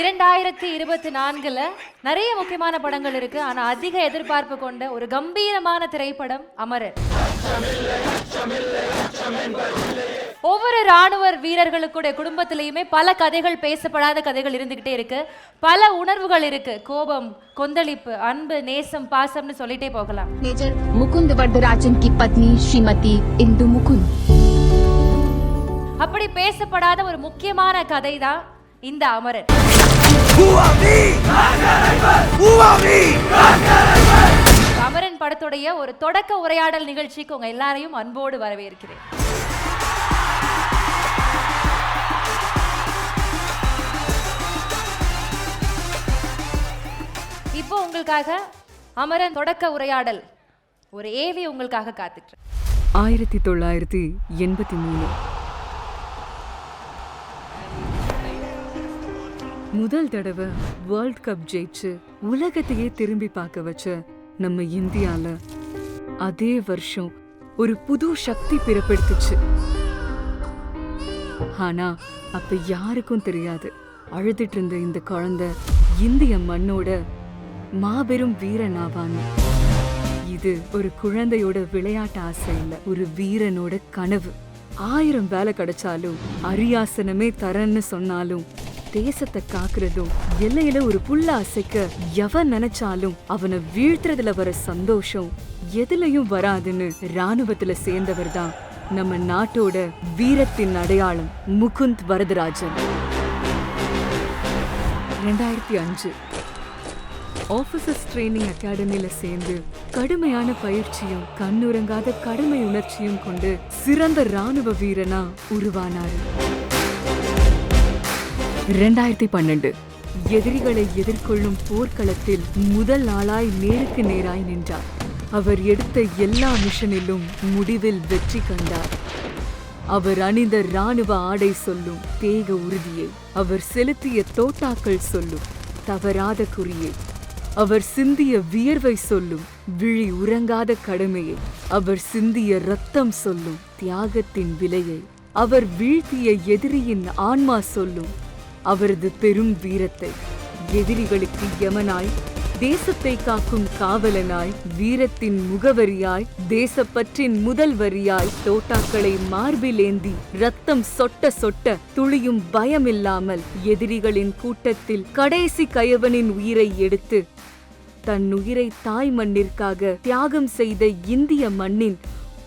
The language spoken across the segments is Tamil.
2024 நிறைய முக்கியமான படங்கள் இருக்கு. ஆனா அதிக எதிர்பார்ப்பு கொண்ட ஒரு கம்பீரமான திரைப்படம் அமரன். ஒவ்வொரு ராணுவ வீரர்களுடைய குடும்பத்திலையுமே பல கதைகள், பேசப்படாத கதைகள் இருந்துகிட்டே இருக்கு. பல உணர்வுகள் இருக்கு. கோபம், கொந்தளிப்பு, அன்பு, நேசம், பாசம்னு சொல்லிட்டே போகலாம். மேஜர் முகுந்த் வரதராஜன் की पत्नी श्रीमती इंदु मुकुंद. அப்படி பேசப்படாத ஒரு முக்கியமான கதை தான் இந்த அமரன். அமரன் படத்துடைய ஒரு தொடக்க உரையாடல் நிகழ்ச்சிக்கு உங்க எல்லாரையும் அன்போடு வரவேற்கிறேன். இப்போ உங்களுக்காக அமரன் தொடக்க உரையாடல் ஒரு ஏவி உங்களுக்காக காத்துட்டு. 1983 முதல் தடவை வேர்ல்ட் கப் ஜெயிச்சு உலகத்தையே திரும்பி பார்க்க வச்ச நம்ம இந்தியால அதே வருஷம் ஒரு புது சக்தி பிறப்பெடுத்துச்சு. ஆனா அப்ப யாருக்கும் தெரியாது, அழுதுட்டு இருந்த இந்த குழந்தை இந்திய மண்ணோட மாபெரும் வீரனாவான்னு. இது ஒரு குழந்தையோட விளையாட்டு ஆசை இல்ல, ஒரு வீரனோட கனவு. 1000 வேலை கிடைச்சாலும் அரியாசனமே தரன்னு சொன்னாலும் தேசத்தை காக்குறதும் எல்லையில ஒரு புல்ல அசைக்க எவன் நினைச்சாலும் அவனை வீழ்த்துறதுல வர சந்தோஷம் எதுலயும் வராதுன்னு ராணுவத்துல சேர்ந்தவர் தான் நம்ம நாட்டோட வீரத்தின் அடையாளம் முகுந்த் வரதராஜன். 2005 ஆபீசர்ஸ் ட்ரைனிங் அகாடமியில சேர்ந்து கடுமையான பயிற்சியும் கண்ணுறங்காத கடமை உணர்ச்சியும் கொண்டு சிறந்த ராணுவ வீரனா உருவானார். 2012 எதிரிகளை எதிர்கொள்ளும் போர்க்களத்தில் முதல் ஆளாய் நேருக்கு நேராய் நின்றார். அவர் எடுத்த எல்லா மிஷனிலும் முடிவில் வெற்றி கண்டார். அவர் அணிந்த ராணுவ ஆடை சொல்லும் தேக உறுதியை, அவர் செலுத்திய தோட்டாக்கள் சொல்லும் தவறாத குறியை, அவர் சிந்திய வியர்வை சொல்லும் விழி உறங்காத கடமையை, அவர் சிந்திய ரத்தம் சொல்லும் தியாகத்தின் விலையை, அவர் வீழ்த்திய எதிரியின் ஆன்மா சொல்லும் அவரது பெரும் வீரத்தை. எதிரிகளுக்கு யமனாய், தேசத்தை காக்கும் காவலனாய், வீரத்தின் முகவரியாய், தேசப்பற்றின் முதல் வரியாய், தோட்டாக்களை மார்பிலேந்தி ரத்தம் சொட்ட சொட்ட துளியும் பயமில்லாமல் எதிரிகளின் கூட்டத்தில் கடைசி கயவனின் உயிரை எடுத்து தன் உயிரை தாய் மண்ணிற்காக தியாகம் செய்த இந்திய மண்ணின்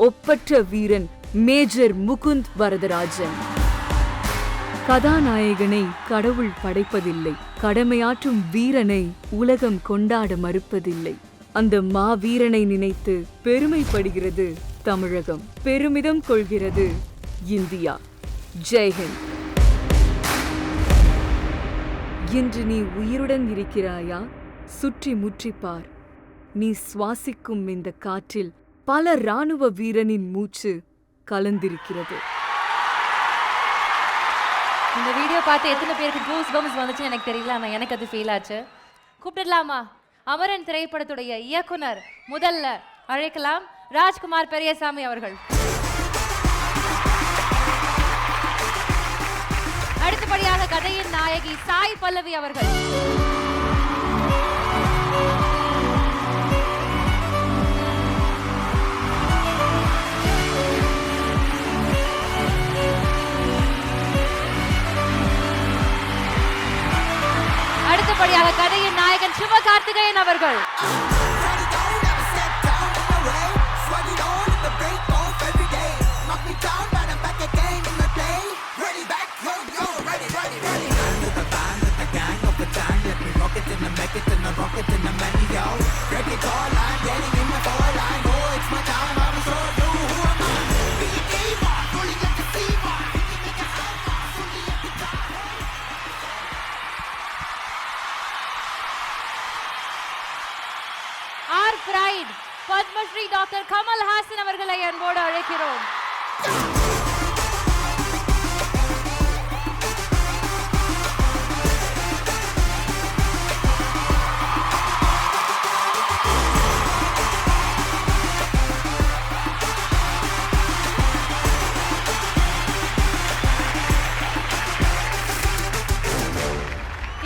ஒப்பற்ற வீரன் மேஜர் முகுந்த் வரதராஜன். கதாநாயகனை கடவுள் படைப்பதில்லை, கடமையாற்றும் வீரனை உலகம் கொண்டாட மறுப்பதில்லை. அந்த மாவீரனை நினைத்து பெருமைப்படுகிறது தமிழகம், பெருமிதம் கொள்கிறது இந்தியா. ஜெய்ஹிந்த். இன்று நீ உயிருடன் இருக்கிறாயா? சுற்றி முற்றிப்பார். நீ சுவாசிக்கும் இந்த காற்றில் பல ராணுவ வீரனின் மூச்சு கலந்திருக்கிறது. இந்த வீடியோ பார்த்து எத்தனை பேருக்கு கூஸ் பம்ஸ் வந்துச்சுன்னு எனக்கு தெரியல, ஆனால் எனக்கு அது ஃபீல் ஆச்சு. கூப்பிடலாமா? அமரன் திரைப்படத்துடைய இயக்குனர் முதல்ல அழைக்கலாம் ராஜ்குமார் பெரியசாமி அவர்கள். அடுத்தபடியாக கதையின் நாயகி சாய் பல்லவி அவர்கள். அடுத்தபடியாக கதையின் நாயகன் சிவகார்த்திகேயன் அவர்கள். பத்மஸ்ரீ டாக்டர் கமல் ஹாசன் அவர்களை அன்போடு அழைக்கிறோம்.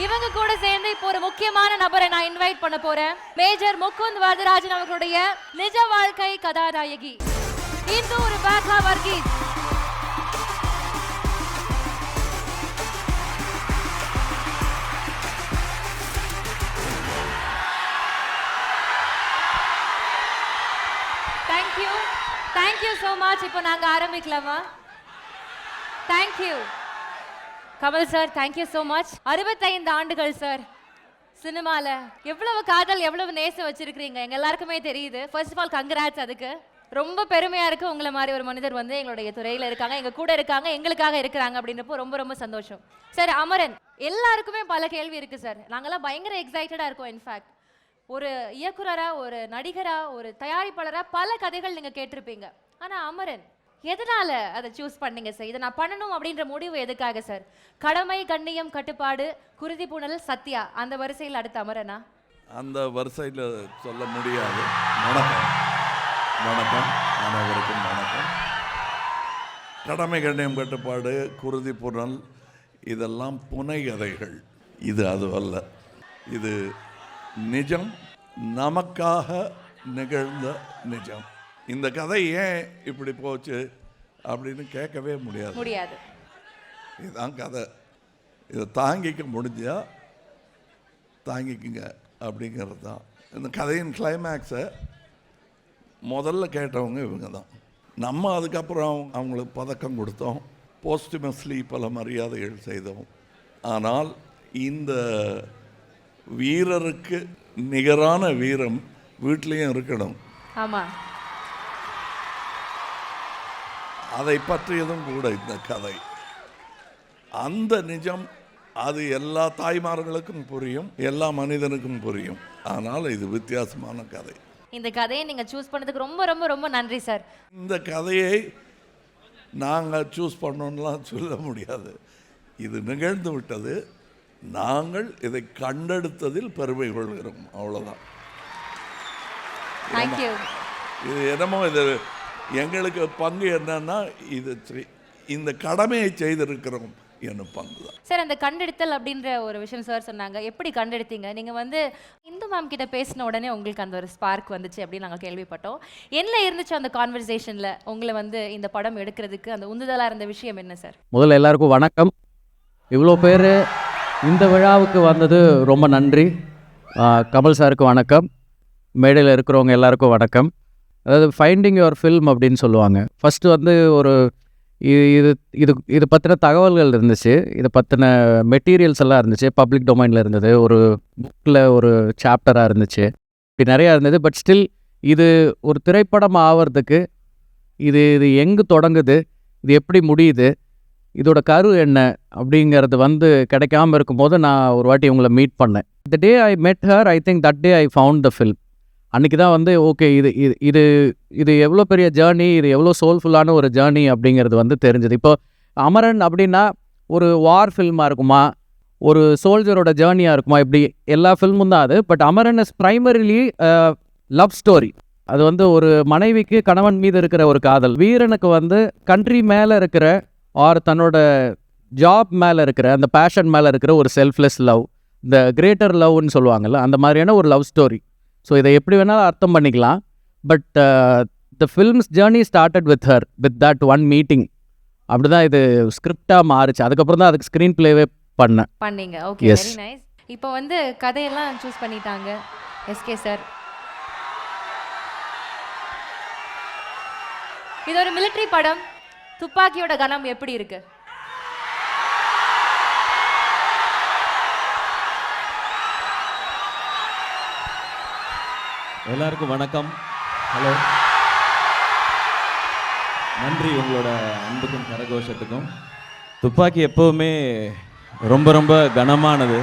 இவங்க கூட சேர்ந்து இப்போ ஒரு முக்கியமான நபரை நான் இன்வைட் பண்ண போறேன். மேஜர் முகுந்த் வரதராஜன் அவர்களுடைய நிஜ வாழ்க்கை கதாநாயகி Indhu Rebecca Varghese. Thank you so much. இப்போ நாங்க ஆரம்பிக்கலாமா? Thank you Kamal sir, thank you so much. 65 ஆண்டுகள் சார் சினிமால. எவ்வளவு காதல், எவ்வளவு நேசம் வச்சிருக்கிறீங்க எங்க எல்லாருக்குமே தெரியுது. First of all congrats. அதுக்கு ரொம்ப பெருமையா இருக்கு. உங்களை மாதிரி ஒரு மனிதர் வந்து எங்களுடைய துறையில இருக்காங்க, எங்க கூட இருக்காங்க, எங்களுக்காக இருக்கிறாங்க அப்படின்றப்போ ரொம்ப ரொம்ப சந்தோஷம் சார். அமரன், எல்லாருக்குமே பல கேள்வி இருக்கு சார். நாங்கெல்லாம் பயங்கர எக்ஸைட்டடா இருக்கோம். இன்ஃபேக்ட் ஒரு இயக்குனரா, ஒரு நடிகரா, ஒரு தயாரிப்பாளரா பல கதைகள் நீங்க கேட்டிருப்பீங்க. ஆனா அமரன் எதனால அதை சூஸ் பண்ணீங்க சார்? இதை நான் பண்ணணும் அப்படின்ற முடிவு எதுக்காக சார்? கடமை, கண்ணியம், கட்டுப்பாடு, குருதி பூணல், சத்யா, அந்த வரிசையில் அடுத்த அமரனா? அந்த வரிசையில் சொல்ல முடியாது. வணக்கம் வணக்கம் அனைவருக்கும் வணக்கம். கடமை, கண்ணியம், கட்டுப்பாடு, குருதி பூணல் இதெல்லாம் புனை கதைகள். இது அதுவல்ல. இது நிஜம், நமக்காக நிகழ்ந்த நிஜம். இந்த கதை ஏன் இப்படி போச்சு அப்படின்னு கேட்கவே முடியாது. இதுதான் கதை. இதை தாங்கிக்க முடிஞ்சா தாங்கிக்குங்க அப்படிங்கிறது தான் இந்த கதையின் கிளைமேக்ஸை முதல்ல கேட்டவங்க இவங்க தான். நம்ம அதுக்கப்புறம் அவங்களுக்கு பதக்கம் கொடுத்தோம், போஸ்டுமஸ்லி பல மரியாதைகள் செய்தோம். ஆனால் இந்த வீரருக்கு நிகரான வீரம் வீட்லேயும் இருக்கணும். ஆமாம், அதை பற்றியதும் கூட இந்த கதை. அந்த நிஜம் அது எல்லா தாய்மார்களுக்கும் புரியும், எல்லா மனிதனுக்கும் புரியும். ஆனால் இது வித்தியாசமான கதை. இந்த கதையை நீங்க சூஸ் பண்ணதுக்கு ரொம்ப ரொம்ப ரொம்ப நன்றி சார். இந்த கதையை நாங்கள் சூஸ் பண்ணோம்லாம் சொல்ல முடியாது. இது நிகழ்ந்து விட்டது. நாங்கள் இதை கண்டெடுத்ததில் பெருமை கொள்கிறோம், அவ்வளோதான். இது என்னமோ இது எங்களுக்கு பங்கு என்னன்னா இது இந்த கடமையை செய்திருக்கிறோம் என்னும் பங்கு தான் சார். அந்த கண்டெடுத்தல் அப்படின்ற ஒரு விஷயம் சார் சொன்னாங்க. எப்படி கண்டெடுத்தீங்க? நீங்கள் வந்து இந்து மேம் கிட்ட பேசின உடனே உங்களுக்கு அந்த ஒரு ஸ்பார்க் வந்துச்சு அப்படின்னு நாங்கள் கேள்விப்பட்டோம். என்ன இருந்துச்சு அந்த கான்வர்சேஷனில் உங்களை வந்து இந்த படம் எடுக்கிறதுக்கு அந்த உந்துதலாக இருந்த விஷயம் என்ன சார்? முதல்ல எல்லாருக்கும் வணக்கம். இவ்வளோ பேர் இந்த விழாவுக்கு வந்தது ரொம்ப நன்றி. கமல் சாருக்கு வணக்கம், மேடையில் இருக்கிறவங்க எல்லாருக்கும் வணக்கம். அதாவது ஃபைண்டிங் யுவர் ஃபில்ம் அப்படின்னு சொல்லுவாங்க. ஃபஸ்ட்டு வந்து ஒரு இது இது இது பற்றின தகவல்கள் இருந்துச்சு, இதை பற்றின மெட்டீரியல்ஸ் எல்லாம் இருந்துச்சு, பப்ளிக் டொமைனில் இருந்தது, ஒரு புக்கில் ஒரு சாப்டராக இருந்துச்சு, இப்படி நிறையா இருந்தது. பட் ஸ்டில் இது ஒரு திரைப்படம் ஆகிறதுக்கு இது எங்கே தொடங்குது, இது எப்படி முடியுது, இதோட கரு என்ன அப்படிங்கிறது வந்து கிடைக்காம இருக்கும்போது நான் ஒரு வாட்டி உங்களை மீட் பண்ணேன். த டே ஐ மெட் her, I think that day I found the film. அன்றைக்கி தான் வந்து ஓகே இது இது இது எவ்வளோ பெரிய ஜேர்னி, இது எவ்வளோ சோல்ஃபுல்லான ஒரு ஜேர்னி அப்படிங்கிறது வந்து தெரிஞ்சது. இப்போ அமரன் அப்படின்னா ஒரு வார் ஃபில்மாக இருக்குமா, ஒரு சோல்ஜரோட ஜேர்னியாக இருக்குமா, இப்படி எல்லா ஃபில்மும் தான் அது. But Amaran is primarily love story. அது வந்து ஒரு மனைவிக்கு கணவன் மீது இருக்கிற ஒரு காதல், வீரனுக்கு வந்து கண்ட்ரி மேலே இருக்கிற ஆர் தன்னோட ஜாப் மேலே இருக்கிற அந்த பேஷன் மேலே இருக்கிற ஒரு செல்ஃப்லெஸ் லவ், இந்த கிரேட்டர் லவ்னு சொல்லுவாங்கள்ல, அந்த மாதிரியான ஒரு லவ் ஸ்டோரி. ஸோ இதை எப்படி வேணாலும் அர்த்தம் பண்ணிக்கலாம். But the films journey started with her, with that one meeting. அப்படி தான் இது ஸ்கிரிப்டாக மாறுச்சு. அதுக்கப்புறம் தான் அதுக்கு ஸ்க்ரீன் பிளேவே பண்ணீங்க. Okay, very nice. இப்போ வந்து கதையெல்லாம் சூஸ் பண்ணிட்டாங்க எஸ்கே சார். இது ஒரு மிலிட்ரி படம். துப்பாக்கியோட கனம் எப்படி இருக்கு? எல்லாருக்கும் வணக்கம். ஹலோ, நன்றி உங்களோட அன்புக்கும் கரகோஷத்துக்கும். துப்பாக்கி எப்போவுமே ரொம்ப ரொம்ப கனமானது.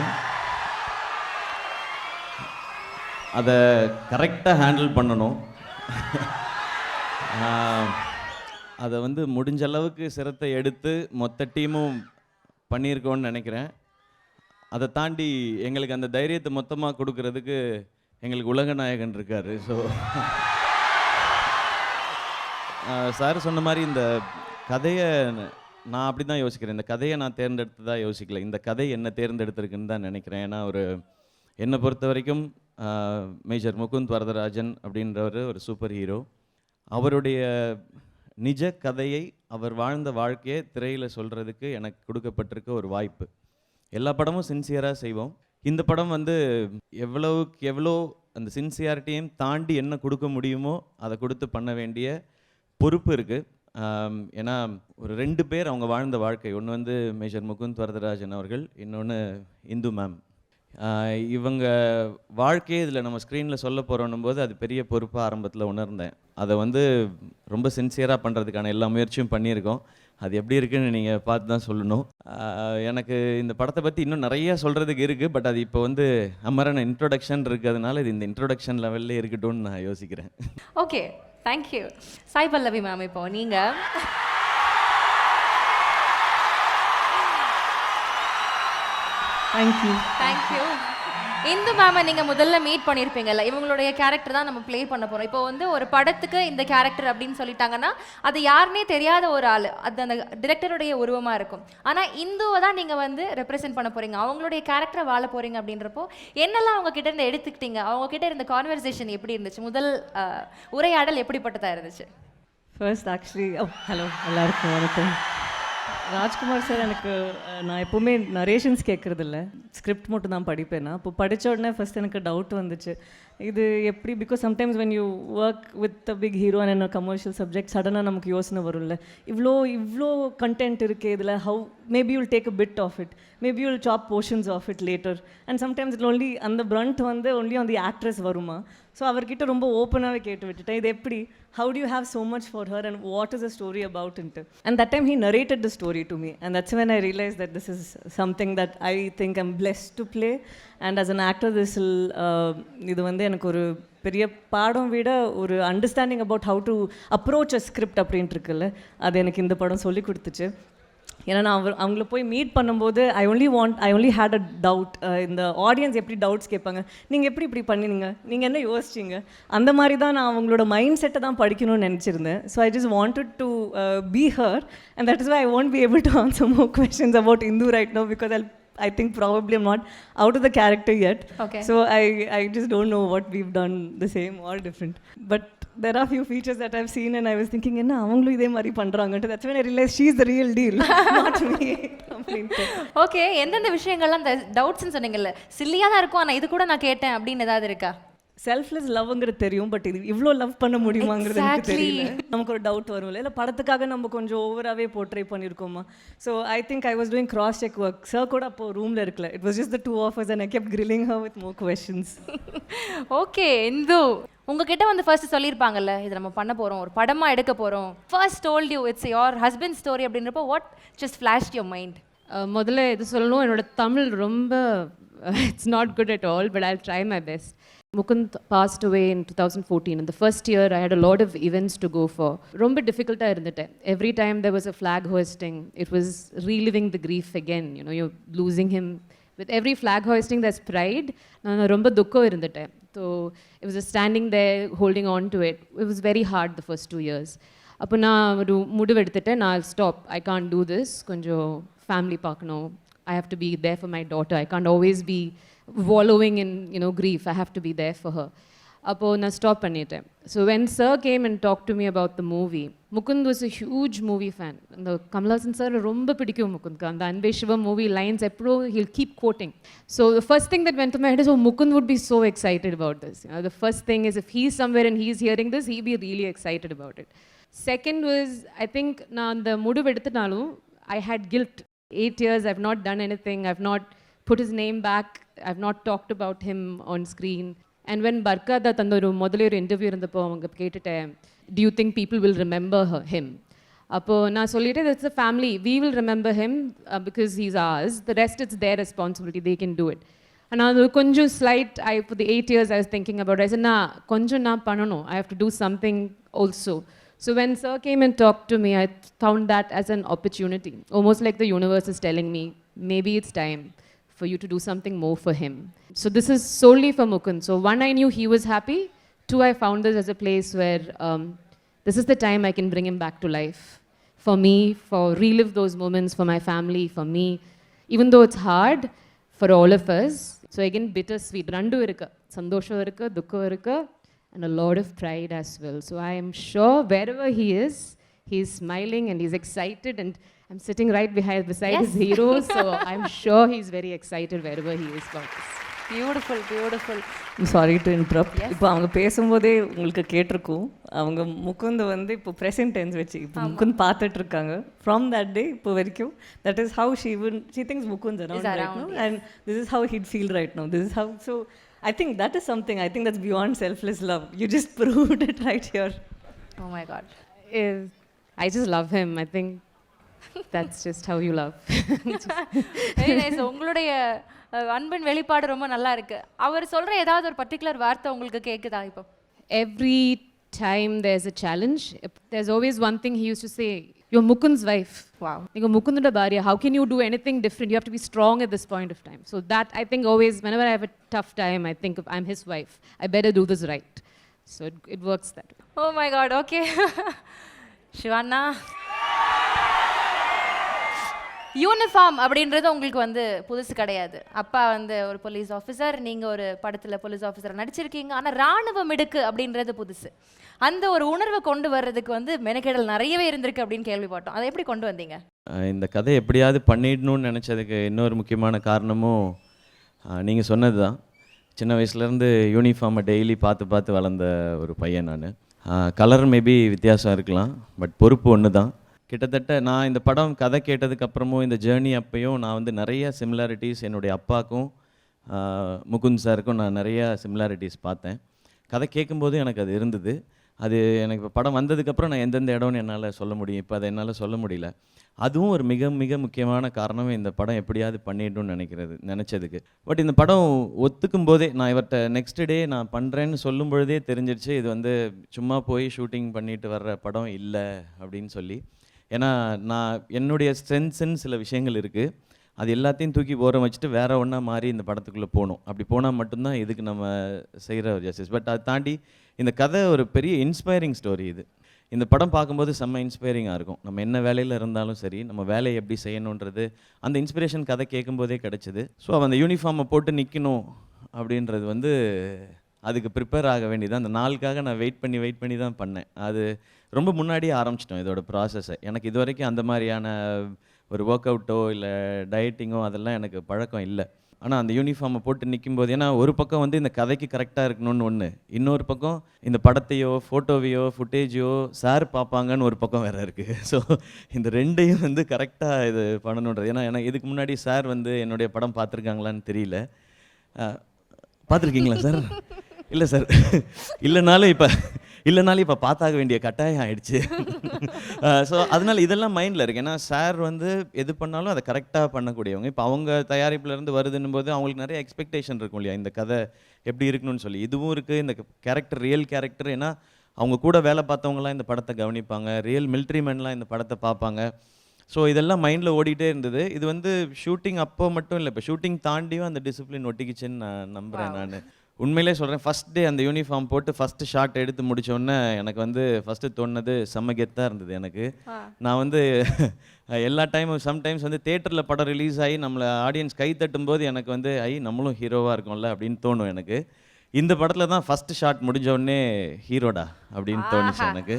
அதை கரெக்டாக ஹேண்டில் பண்ணணும். அதை வந்து முடிஞ்ச அளவுக்கு சிரத்தை எடுத்து மொத்த டீமும் பண்ணியிருக்கோன்னு நினைக்கிறேன். அதை தாண்டி எங்களுக்கு அந்த தைரியத்தை மொத்தமாக கொடுக்கறதுக்கு எங்களுக்கு உலக நாயகன் இருக்கார். ஸோ சார் சொன்ன மாதிரி இந்த கதையை நான் அப்படி தான் யோசிக்கிறேன். இந்த கதையை நான் தேர்ந்தெடுத்ததாக யோசிக்கல. இந்த கதை என்ன தேர்ந்தெடுத்திருக்குன்னு தான் நினைக்கிறேன். ஏன்னா என்னை பொறுத்த வரைக்கும் மேஜர் முகுந்த் வரதராஜன் அப்படின்றவர் ஒரு சூப்பர் ஹீரோ. அவருடைய நிஜ கதையை, அவர் வாழ்ந்த வாழ்க்கையை திரையில் சொல்கிறதுக்கு எனக்கு கொடுக்கப்பட்டிருக்க ஒரு வாய்ப்பு. எல்லா படமும் சின்சியராக செய்வோம். இந்த படம் எவ்வளவுக்கு எவ்வளோ அந்த சின்சியாரிட்டியும் தாண்டி என்ன கொடுக்க முடியுமோ அதை கொடுத்து பண்ண வேண்டிய பொறுப்பு இருக்குது. ஏன்னா ஒரு 2 பேர் அவங்க வாழ்ந்த வாழ்க்கை. ஒன்று மேஜர் முகுந்த் வரதராஜன் அவர்கள், இன்னொன்று இந்து மேம். இவங்க வாழ்க்கையே இதில் நம்ம ஸ்க்ரீனில் சொல்ல போகிறோன்னும் போது அது பெரிய பொறுப்பாக ஆரம்பத்தில் உணர்ந்தேன். அதை ரொம்ப சின்சியராக பண்ணுறதுக்கான எல்லா முயற்சியும் பண்ணியிருக்கோம். அது எப்படி இருக்குன்னு நீங்கள் பார்த்து தான் சொல்லணும். எனக்கு இந்த படத்தை பற்றி இன்னும் நிறைய சொல்கிறதுக்கு இருக்குது. பட் அது இப்போ அமரன் இன்ட்ரொடக்ஷன் இருக்கிறதுனால இது இந்த இன்ட்ரொடக்ஷன் லெவல்லே இருக்கட்டும்னு நான் யோசிக்கிறேன். Okay, thank you. Sai Pallavi ma'am, இப்போ நீங்கள் தேங்க்யூ. இந்து மேமை நீங்கள் முதல்ல மீட் பண்ணியிருப்பீங்கல்ல, இவங்களுடைய கேரக்டர் தான் நம்ம ப்ளே பண்ண போகிறோம். இப்போ ஒரு படத்துக்கு இந்த கேரக்டர் அப்படின்னு சொல்லிட்டாங்கன்னா அது யாருன்னே தெரியாத ஒரு ஆள், அது அந்த டிரெக்டருடைய உருவமாக இருக்கும். ஆனால் இந்துவை தான் நீங்கள் ரெப்ரசென்ட் பண்ண போகிறீங்க, அவங்களுடைய கேரக்டரை வாழ போகிறீங்க. அப்படின்றப்போ என்னெல்லாம் அவங்க கிட்ட இருந்து எடுத்துக்கிட்டீங்க, அவங்க கிட்ட இருந்த கான்வர்சேஷன் எப்படி இருந்துச்சு, முதல் உரையாடல் எப்படிப்பட்டதாக இருந்துச்சு? ஃபர்ஸ்ட் ஆக்சுவலி ஹலோ எல்லாருக்கும் வணக்கம். ராஜ்குமார் சார் எனக்கு நான் எப்போவுமே நரேஷன்ஸ் கேட்குறதில்ல, ஸ்கிரிப்ட் மட்டும் தான் படிப்பேன். அப்போ படித்த உடனே ஃபஸ்ட் எனக்கு டவுட் வந்துச்சு, இது எப்படி, because sometimes when you work with a big hero and commercial subject சடனாக நமக்கு யோசனை வரும்ல, இவ்வளோ கண்டென்ட் இருக்குது இதில், how maybe you'll take a bit of it, maybe you'll chop portions of it later, and sometimes it only அந்த front only on the actress வருமா. ஸோ அவர்கிட்ட ரொம்ப ஓப்பனாகவே கேட்டு விட்டுட்டேன், இது எப்படி, how do you have so much for her and what is the story about into. And that time he narrated the story to me, and that's when I realized that this is something that I think I'm blessed to play, and as an actor this will இது எனக்கு ஒரு பெரிய பாடம் விட ஒரு understanding about how to approach a script அப்படின்ட்டு இருக்குல்ல, அது எனக்கு இந்த படம் சொல்லி கொடுத்துச்சு. ஏன்னா நான் அவங்கள போய் மீட் பண்ணும்போது I only had a doubt, இந்த ஆடியன்ஸ் எப்படி டவுட்ஸ் கேட்பாங்க, நீங்கள் எப்படி இப்படி பண்ணினீங்க, நீங்கள் என்ன யோசிச்சிங்க, அந்த மாதிரி தான் நான் அவங்களோட மைண்ட் செட்டை தான் படிக்கணும்னு நினச்சிருந்தேன். So I just wanted to be her, and that is why I won't be able to answer more questions about Indu right now, because I think probably I'm not out of the character yet. Okay. So I just don't know what we've done the same or different. But there are few features that I've seen and I was thinking, enna avanglu idhe mari pandranga. That's when I realized she's the real deal, not me. Okay, எந்தெந்த விஷயங்கள்லாம் அந்த டவுட்ஸ்ன்னு சொன்னீங்கல்ல, சில்லியாக தான் இருக்கும், ஆனால் இது கூட நான் கேட்டேன் அப்படின்னு ஏதாவது இருக்கா? செல்ஃப்லெஸ் லவ்ங்கிறது தெரியும், பட் இது இவ்வளோ லவ் பண்ண முடியுமாங்கிறது எனக்கு தெரியல. நமக்கு ஒரு டவுட் வரும்ல, இல்லை படத்துக்காக நம்ம கொஞ்சம் ஓவராகவே போர்ட்ரே பண்ணியிருக்கோமா. So I think I was doing cross check work. Sir கூட அப்போ ரூமில் இருக்கல, it was just the 2 of us and I kept grilling her with more questions. Okay, Hindu உங்ககிட்ட ஃபர்ஸ்ட் சொல்லியிருப்பாங்கல்ல, இது நம்ம பண்ண போகிறோம், ஒரு படமாக எடுக்க போகிறோம், first told you it's your husband story அப்படின்றப்போ வாட் ஜஸ்ட் ஃப்ளாஷ்ட் யுவர் மைண்ட்? முதல்ல இது சொல்லணும், என்னோட தமிழ் ரொம்ப it's not good at all, but I'll try my best. Mukund passed away in 2014. In the first year, I had a lot of events to go for. Romba difficult irundhutte. Every time there was a flag hoisting, it was reliving the grief again. You know, you're losing him. With every flag hoisting, there's pride. Nanu romba dukko irundhutte. So it was just standing there, holding on to it. It was very hard the first 2 years. Appo na oru mudivu eduthite, na I'll stop. I can't do this. Konjo family paakano. I have to be there for my daughter. I can't always be wallowing in grief. I have to be there for her. Appo na stop panniten. So when sir came and talked to me about the movie, Mukund was a huge movie fan. And the Kamal Haasan sir romba pidikkum Mukund ka. The Anbariv Shiva movie lines eppo he'll keep quoting. So the first thing that went to my head is, oh, Mukund would be so excited about this. The first thing is, if he's somewhere and he's hearing this, he'll be really excited about it. Second was, I think na the mudu eduthanalum I had guilt. 8 years I've not done anything. I've not put his name back. I've not talked about him on screen. And when Barka da tandoru modale oru interview irundappo avanga kettite, do you think people will remember him? Appo na sollite, that's a family, we will remember him because he's ours. The rest, it's their responsibility, they can do it. And adu konju slight, for the 8 years I was thinking about it. I said, na konju na panano, I have to do something also. So when sir came and talked to me, I found that as an opportunity, almost like the universe is telling me, maybe it's time for you to do something more for him. So this is solely for Mukund. So one, I knew he was happy. Two, I found this as a place where this is the time I can bring him back to life. for me, for relive those moments for my family, for me, even though it's hard for all of us. So again, bittersweet. Randu irukku, sandosham irukku, dukkam irukku, and a lot of pride as well. So I am sure wherever he is smiling and he's excited, and I'm sitting right beside his hero, so I'm sure he's very excited wherever he is about this. Beautiful beautiful. Sorry to interrupt. இப்போ அவங்க பேசும்போதே உங்களுக்கு கேட்டிருக்கும், அவங்க முகுந்த் வந்து இப்போ ப்ரெசன்ட் டென்ஸ் வச்சு இப்போ முகுந்த் பார்த்துட்டு இருக்காங்க. ஃப்ரம் தட் டே இப்போ வரைக்கும் that is how she things Mukund around right no, and this is how he'd feel right no. This is how. So I think that is something, I think that's beyond selfless love. You just proved it right here. Oh my God. I just love him. I think that's just how you love. Very nice. உங்களுடைய அன்பின் வெளிப்பாடு ரொம்ப நல்லா இருக்கு. அவர் சொல்ற ஏதாவது ஒரு பர்டிகுலர் வார்த்தை உங்களுக்கு கேக்குதா இப்போ? Every time there's a challenge, there's always one thing he used to say, you're Mukund's wife. Wow. You're Mukund's bharya. How can you do anything different? You have to be strong at this point of time. So that, I think, always, whenever I have a tough time, I think of, I'm his wife. I better do this right. So it works that way. Oh my God. Okay. Shivana. Uniform அப்படின்றது உங்களுக்கு வந்து புதுசு கிடையாது. அப்பா வந்து ஒரு போலீஸ் ஆஃபீஸர், நீங்கள் ஒரு படத்தில் போலீஸ் ஆஃபீஸர் நடிச்சிருக்கீங்க. ஆனால் ராணுவம் எடுக்கு அப்படின்றது புதுசு. அந்த ஒரு உணர்வை கொண்டு வர்றதுக்கு வந்து மெனக்கெடல் நிறையவே இருந்திருக்கு அப்படின்னு கேள்விப்பட்டோம். அதை எப்படி கொண்டு வந்தீங்க? இந்த கதை எப்படியாவது பண்ணிடணும்னு நினச்சதுக்கு இன்னொரு முக்கியமான காரணமும் நீங்கள் சொன்னது தான். சின்ன வயசுலேருந்து யூனிஃபார்மை டெய்லி பார்த்து வளர்ந்த ஒரு பையன் நான். கலர் மேபி வித்தியாசம் இருக்கலாம், பட் பொறுப்பு ஒன்று தான். கிட்டத்தட்ட நான் இந்த படம் கதை கேட்டதுக்கப்புறமும் இந்த ஜேர்னி அப்பையும் நான் வந்து நிறைய சிமிலாரிட்டிஸ் என்னுடைய அப்பாவுக்கும் முகுந்த் சாருக்கும் நான் நிறைய சிமிலாரிட்டிஸ் பார்த்தேன். கதை கேட்கும்போது எனக்கு அது இருந்தது. அது எனக்கு இப்போ படம் வந்ததுக்கப்புறம் நான் எந்தெந்த இடம்னு என்னால் சொல்ல முடியும். இப்போ அதை என்னால் சொல்ல முடியல. அதுவும் ஒரு மிக மிக முக்கியமான காரணம் இந்த படம் எப்படியாவது பண்ணிடணும்னு நினச்சதுக்கு. பட் இந்த படம் ஒத்துக்கும் போதே, நான் இவர்கிட்ட நெக்ஸ்ட் டே நான் பண்ணுறேன்னு சொல்லும் பொழுதே தெரிஞ்சிடுச்சு இது வந்து சும்மா போய் ஷூட்டிங் பண்ணிட்டு வர்ற படம் இல்லை அப்படின்னு சொல்லி. ஏன்னா நான் என்னுடைய ஸ்ட்ரென்த்ஸ்ன்னு சில விஷயங்கள் இருக்குது, அது எல்லாத்தையும் தூக்கி ஓரம் வச்சுட்டு வேறு ஒன்றா மாறி இந்த படத்துக்குள்ளே போகணும். அப்படி போனால் மட்டும்தான் இதுக்கு நம்ம செய்கிற ஒரு ஜஸ்டிஸ். பட் அதை தாண்டி இந்த கதை ஒரு பெரிய இன்ஸ்பைரிங் ஸ்டோரி. இது இந்த படம் பார்க்கும்போது செம்ம இன்ஸ்பைரிங்காக இருக்கும். நம்ம என்ன வேலையில் இருந்தாலும் சரி, நம்ம வேலையை எப்படி செய்யணுன்றது அந்த இன்ஸ்பிரேஷன் கதை கேட்கும்போதே கிடச்சிது. ஸோ அந்த யூனிஃபார்மை போட்டு நிற்கணும் அப்படின்றது வந்து அதுக்கு ப்ரிப்பேர் ஆக வேண்டியது. அந்த நாளுக்காக நான் வெயிட் பண்ணி தான் பண்ணேன். அது ரொம்ப முன்னாடியே ஆரம்பிச்சிட்டோம் இதோட ப்ராசஸை. எனக்கு இது வரைக்கும் அந்த மாதிரியான ஒரு ஒர்க் அவுட்டோ இல்லை டயட்டிங்கோ அதெல்லாம் எனக்கு பழக்கம் இல்லை. ஆனால் அந்த யூனிஃபார்மை போட்டு நிற்கும்போது, ஏன்னா ஒரு பக்கம் வந்து இந்த கதைக்கு கரெக்டாக இருக்கணும்னு ஒன்று, இன்னொரு பக்கம் இந்த படத்தையோ ஃபோட்டோவையோ ஃபுட்டேஜையோ சார் பார்ப்பாங்கன்னு ஒரு பக்கம் வேறு இருக்குது. ஸோ இந்த ரெண்டையும் வந்து கரெக்டாக இது பண்ணணுன்றது. ஏன்னா இதுக்கு முன்னாடி சார் வந்து என்னுடைய படம் பார்த்துருக்காங்களான்னு தெரியல. பார்த்துருக்கீங்களா சார்? இல்லை சார், இல்லைனாலும் இப்போ பார்த்தாக வேண்டிய கட்டாயம் ஆயிடுச்சு. ஸோ அதனால் இதெல்லாம் மைண்டில் இருக்குது. ஏன்னா சார் வந்து எது பண்ணாலும் அதை கரெக்டாக பண்ணக்கூடியவங்க. இப்போ அவங்க தயாரிப்புலேருந்து வருதுன்னும் போது அவங்களுக்கு நிறைய எக்ஸ்பெக்டேஷன் இருக்கும் இல்லையா, இந்த கதை எப்படி இருக்கணும்னு சொல்லி. இதுவும் இருக்குது, இந்த கேரக்டர் ரியல் கேரக்டர். ஏன்னா அவங்க கூட வேலை பார்த்தவங்களாம் இந்த படத்தை கவனிப்பாங்க, ரியல் மிலிட்ரி மேன்லாம் இந்த படத்தை பார்ப்பாங்க. ஸோ இதெல்லாம் மைண்டில் ஓடிட்டே இருந்தது. இது வந்து ஷூட்டிங் அப்போ மட்டும் இல்லை, இப்போ ஷூட்டிங் தாண்டியும் அந்த டிசிப்ளின் ஒட்டிக்கிச்சுன்னு நான் நம்புகிறேன். நான் உண்மையிலே சொல்கிறேன், ஃபஸ்ட் டே அந்த யூனிஃபார்ம் போட்டு ஃபஸ்ட்டு ஷாட் எடுத்து முடித்தோடனே எனக்கு வந்து ஃபஸ்ட்டு தோணுனது செம்ம கெத்தாக இருந்தது எனக்கு. நான் வந்து எல்லா டைமும் சம்டைம்ஸ் வந்து தேட்டரில் படம் ரிலீஸ் ஆகி நம்மளை ஆடியன்ஸ் கை தட்டும்போது எனக்கு வந்து நம்மளும் ஹீரோவாக இருக்கோம்ல அப்படின்னு தோணும் எனக்கு. இந்த படத்தில் தான் ஃபஸ்ட்டு ஷாட் முடிஞ்சோடனே ஹீரோடா அப்படின்னு தோணுச்சு எனக்கு.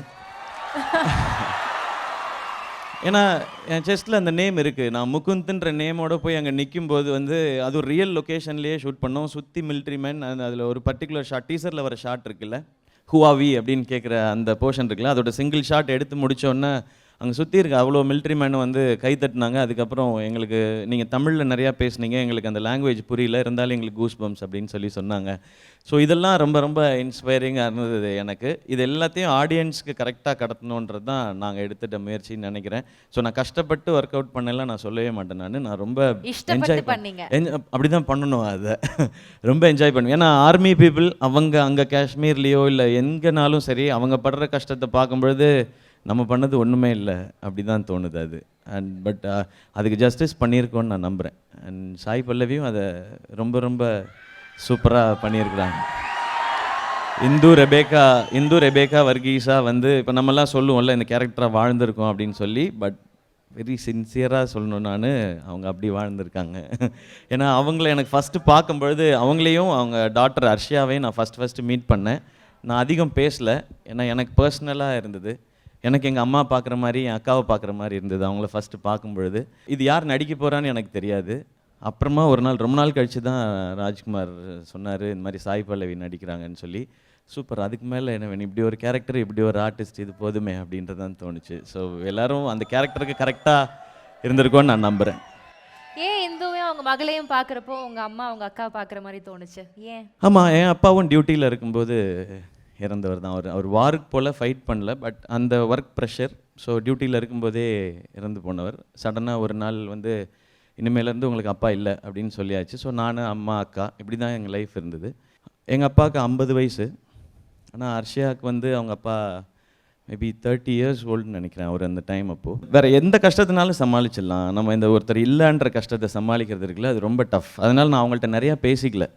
ஏன்னா என் செஸ்ட்டில் அந்த நேம் இருக்குது. நான் முகுந்த்ன்ற நேமோடு போய் அங்கே நிற்கும்போது வந்து அது ஒரு ரியல் லொக்கேஷன்லேயே ஷூட் பண்ணோம். சுற்றி மிலிட்ரி மேன். அதில் ஒரு பர்டிகுலர் ஷாட், டீசரில் வர ஷாட் இருக்குல்ல, ஹூஆவி அப்படின்னு கேட்குற அந்த போர்ஷன் இருக்குல்ல, அதோட சிங்கிள் ஷாட் எடுத்து முடித்தோடனே அங்கே சுற்றி இருக்க அவ்வளோ மிலிட்ரி மேனும் வந்து கை தட்டினாங்க. அதுக்கப்புறம் எங்களுக்கு நீங்கள் தமிழில் நிறையா பேசுனீங்க, எங்களுக்கு அந்த லாங்குவேஜ் புரியல, இருந்தாலும் எங்களுக்கு கூஸ் பம்ப்ஸ் அப்படின்னு சொல்லி சொன்னாங்க. ஸோ இதெல்லாம் ரொம்ப ரொம்ப இன்ஸ்பைரிங்காக இருந்தது எனக்கு. இது எல்லாத்தையும் ஆடியன்ஸ்க்கு கரெக்டாக கடத்தணுன்றது தான் நாங்கள் எடுத்துகிட்ட முயற்சின்னு நினைக்கிறேன். ஸோ நான் கஷ்டப்பட்டு ஒர்க் அவுட் பண்ணலாம் நான் சொல்லவே மாட்டேன். நான் ரொம்ப என்ஜாய் அப்படி தான் பண்ணணும். அதை ரொம்ப என்ஜாய் பண்ணுவேன். ஏன்னா ஆர்மி பீப்புள் அவங்க அங்கே காஷ்மீர்லேயோ இல்லை எங்கேனாலும் சரி, அவங்க படுற கஷ்டத்தை பார்க்கும்பொழுது நம்ம பண்ணது ஒன்றுமே இல்லை அப்படி தான் தோணுது அது. அண்ட் பட் அதுக்கு ஜஸ்டிஸ் பண்ணியிருக்கோன்னு நான் நம்புகிறேன். அண்ட் சாய் பல்லவியும் அதை ரொம்ப ரொம்ப சூப்பராக பண்ணியிருக்கிறாங்க. இந்து ரெபேக்கா வர்கீஸா வந்து இப்போ நம்மலாம் சொல்லுவோம்ல இந்த கேரக்டராக வாழ்ந்திருக்கோம் அப்படின்னு சொல்லி, பட் வெரி சின்சியராக சொல்லணும், நான் அவங்க அப்படி வாழ்ந்திருக்காங்க. ஏன்னா அவங்கள எனக்கு ஃபஸ்ட்டு பார்க்கும்பொழுது அவங்களையும் அவங்க டாட்டர் அர்ஷியாவையும் நான் ஃபஸ்ட்டு மீட் பண்ணேன். நான் அதிகம் பேசலை, ஏன்னா எனக்கு பர்சனலாக இருந்தது. எனக்கு எங்கள் அம்மா பார்க்குற மாதிரி என் அக்காவை பார்க்குற மாதிரி இருந்தது அவங்கள ஃபஸ்ட்டு பார்க்கும்பொழுது. இது யார் நடிக்க போகிறான்னு எனக்கு தெரியாது. அப்புறமா ஒரு நாள் ரொம்ப நாள் கழித்து தான் ராஜ்குமார் சொன்னார் இந்த மாதிரி சாய் பல்லவி நடிக்கிறாங்கன்னு சொல்லி. சூப்பர், அதுக்கு மேலே என்ன வேணும், இப்படி ஒரு கேரக்டர், இப்படி ஒரு ஆர்டிஸ்ட், இது போதுமே அப்படின்றது தான் தோணுச்சு. ஸோ எல்லோரும் அந்த கேரக்டருக்கு கரெக்டாக இருந்திருக்கோன்னு நான் நம்புகிறேன். ஏன் இந்துவையும் அவங்க மகளையும் பார்க்குறப்போ உங்கள் அம்மா அவங்க அக்கா பார்க்குற மாதிரி தோணுச்சு? ஏன்? ஆமாம், என் அப்பாவும் டியூட்டியில் இருக்கும்போது இறந்தவர் தான். அவர் வாருக்கு போல் ஃபைட் பண்ணல, பட் அந்த ஒர்க் ப்ரெஷர், ஸோ டியூட்டியில் இருக்கும்போதே இறந்து போனவர். சடனாக ஒரு நாள் வந்து இனிமேலேருந்து உங்களுக்கு அப்பா இல்லை அப்படின்னு சொல்லியாச்சு. ஸோ நான், அம்மா, அக்கா இப்படி தான் எங்கள் லைஃப் இருந்தது. எங்கள் அப்பாவுக்கு 50 வயசு, ஆனால் அர்ஷியாவுக்கு வந்து அவங்க அப்பா மேபி 30 இயர்ஸ் ஓல்டுன்னு நினைக்கிறேன் அவர் அந்த டைம். அப்போது வேறு எந்த கஷ்டத்தினாலும் சமாளிச்சிடலாம், நம்ம இந்த ஒருத்தர் இல்லைன்ற கஷ்டத்தை சமாளிக்கிறது இருக்குல்ல, அது ரொம்ப டஃப். அதனால் நான் அவங்கள்ட்ட நிறையா பேசிக்கல.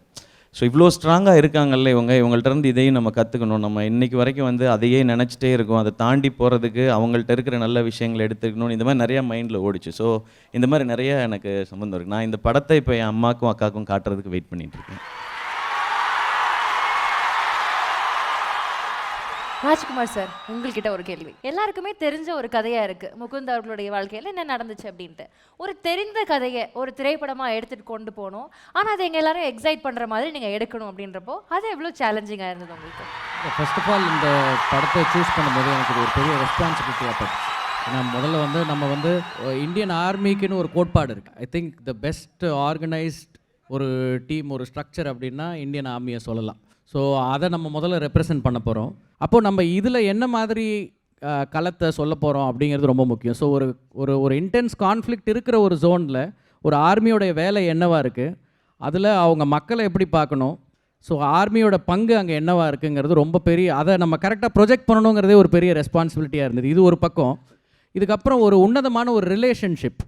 ஸோ இவ்வளோ ஸ்ட்ராங்காக இருக்காங்கல்ல இவங்கள்ட்ட இருந்து இதையும் நம்ம கற்றுக்கணும். நம்ம இன்றைக்கி வரைக்கும் வந்து அதையே நினச்சிட்டே இருக்கோம், அதை தாண்டி போகிறதுக்கு அவங்கள்ட்ட இருக்கிற நல்ல விஷயங்களை எடுத்துக்கணும், இந்த மாதிரி நிறையா மைண்டில் ஓடிச்சு. ஸோ இந்த மாதிரி நிறையா எனக்கு சம்மந்தம் இருக்குது. நான் இந்த படத்தை இப்போ என் அம்மாக்கும் அக்காவுக்கும் காட்டுறதுக்கு வெயிட் பண்ணிகிட்ருக்கேன். ராஜ்குமார் சார், உங்கள்கிட்ட ஒரு கேள்வி. எல்லாருக்குமே தெரிஞ்ச ஒரு கதையாக இருக்குது முகுந்த் அவர்களுடைய வாழ்க்கையில் என்ன நடந்துச்சு அப்படின்ட்டு. ஒரு தெரிந்த கதையை ஒரு திரைப்படமாக எடுத்துகிட்டு கொண்டு போகணும், ஆனால் அதை எங்கள் எல்லாரும் எக்ஸைட் பண்ணுற மாதிரி நீங்கள் எடுக்கணும் அப்படின்றப்போ அது எவ்வளோ சேலஞ்சிங்காக இருந்தது உங்களுக்கு? ஃபர்ஸ்ட் ஆஃப் ஆல் இந்த படத்தை சூஸ் பண்ணும்போது எனக்கு ஒரு பெரிய ரெஸ்பான்சிபிலிட்டியாக பட்டுச்சு. ஏன்னா முதல்ல வந்து நம்ம வந்து இந்தியன் ஆர்மிக்குன்னு ஒரு கோட்பாடு இருக்குது. I think the best organised ஒரு டீம், ஒரு ஸ்ட்ரக்சர் அப்படின்னா இந்தியன் ஆர்மியை சொல்லலாம். ஸோ அதை நம்ம முதல்ல ரெப்ரசன்ட் பண்ண போகிறோம். அப்போது நம்ம இதில் என்ன மாதிரி களத்தை சொல்ல போகிறோம் அப்படிங்கிறது ரொம்ப முக்கியம். ஸோ ஒரு ஒரு ஒரு இன்டென்ஸ் கான்ஃப்ளிக்ட் இருக்கிற ஒரு ஜோனில் ஒரு ஆர்மியோடைய வேலை என்னவாக இருக்குது, அதில் அவங்க மக்களை எப்படி பார்க்கணும், ஸோ ஆர்மியோட பங்கு அங்கே என்னவாக இருக்குங்கிறது ரொம்ப பெரிய, அதை நம்ம கரெக்டாக ப்ரொஜெக்ட் பண்ணணுங்கிறதே ஒரு பெரிய ரெஸ்பான்சிபிலிட்டியாக இருந்தது. இது ஒரு பக்கம். இதுக்கப்புறம் ஒரு உன்னதமான ஒரு ரிலேஷன்ஷிப்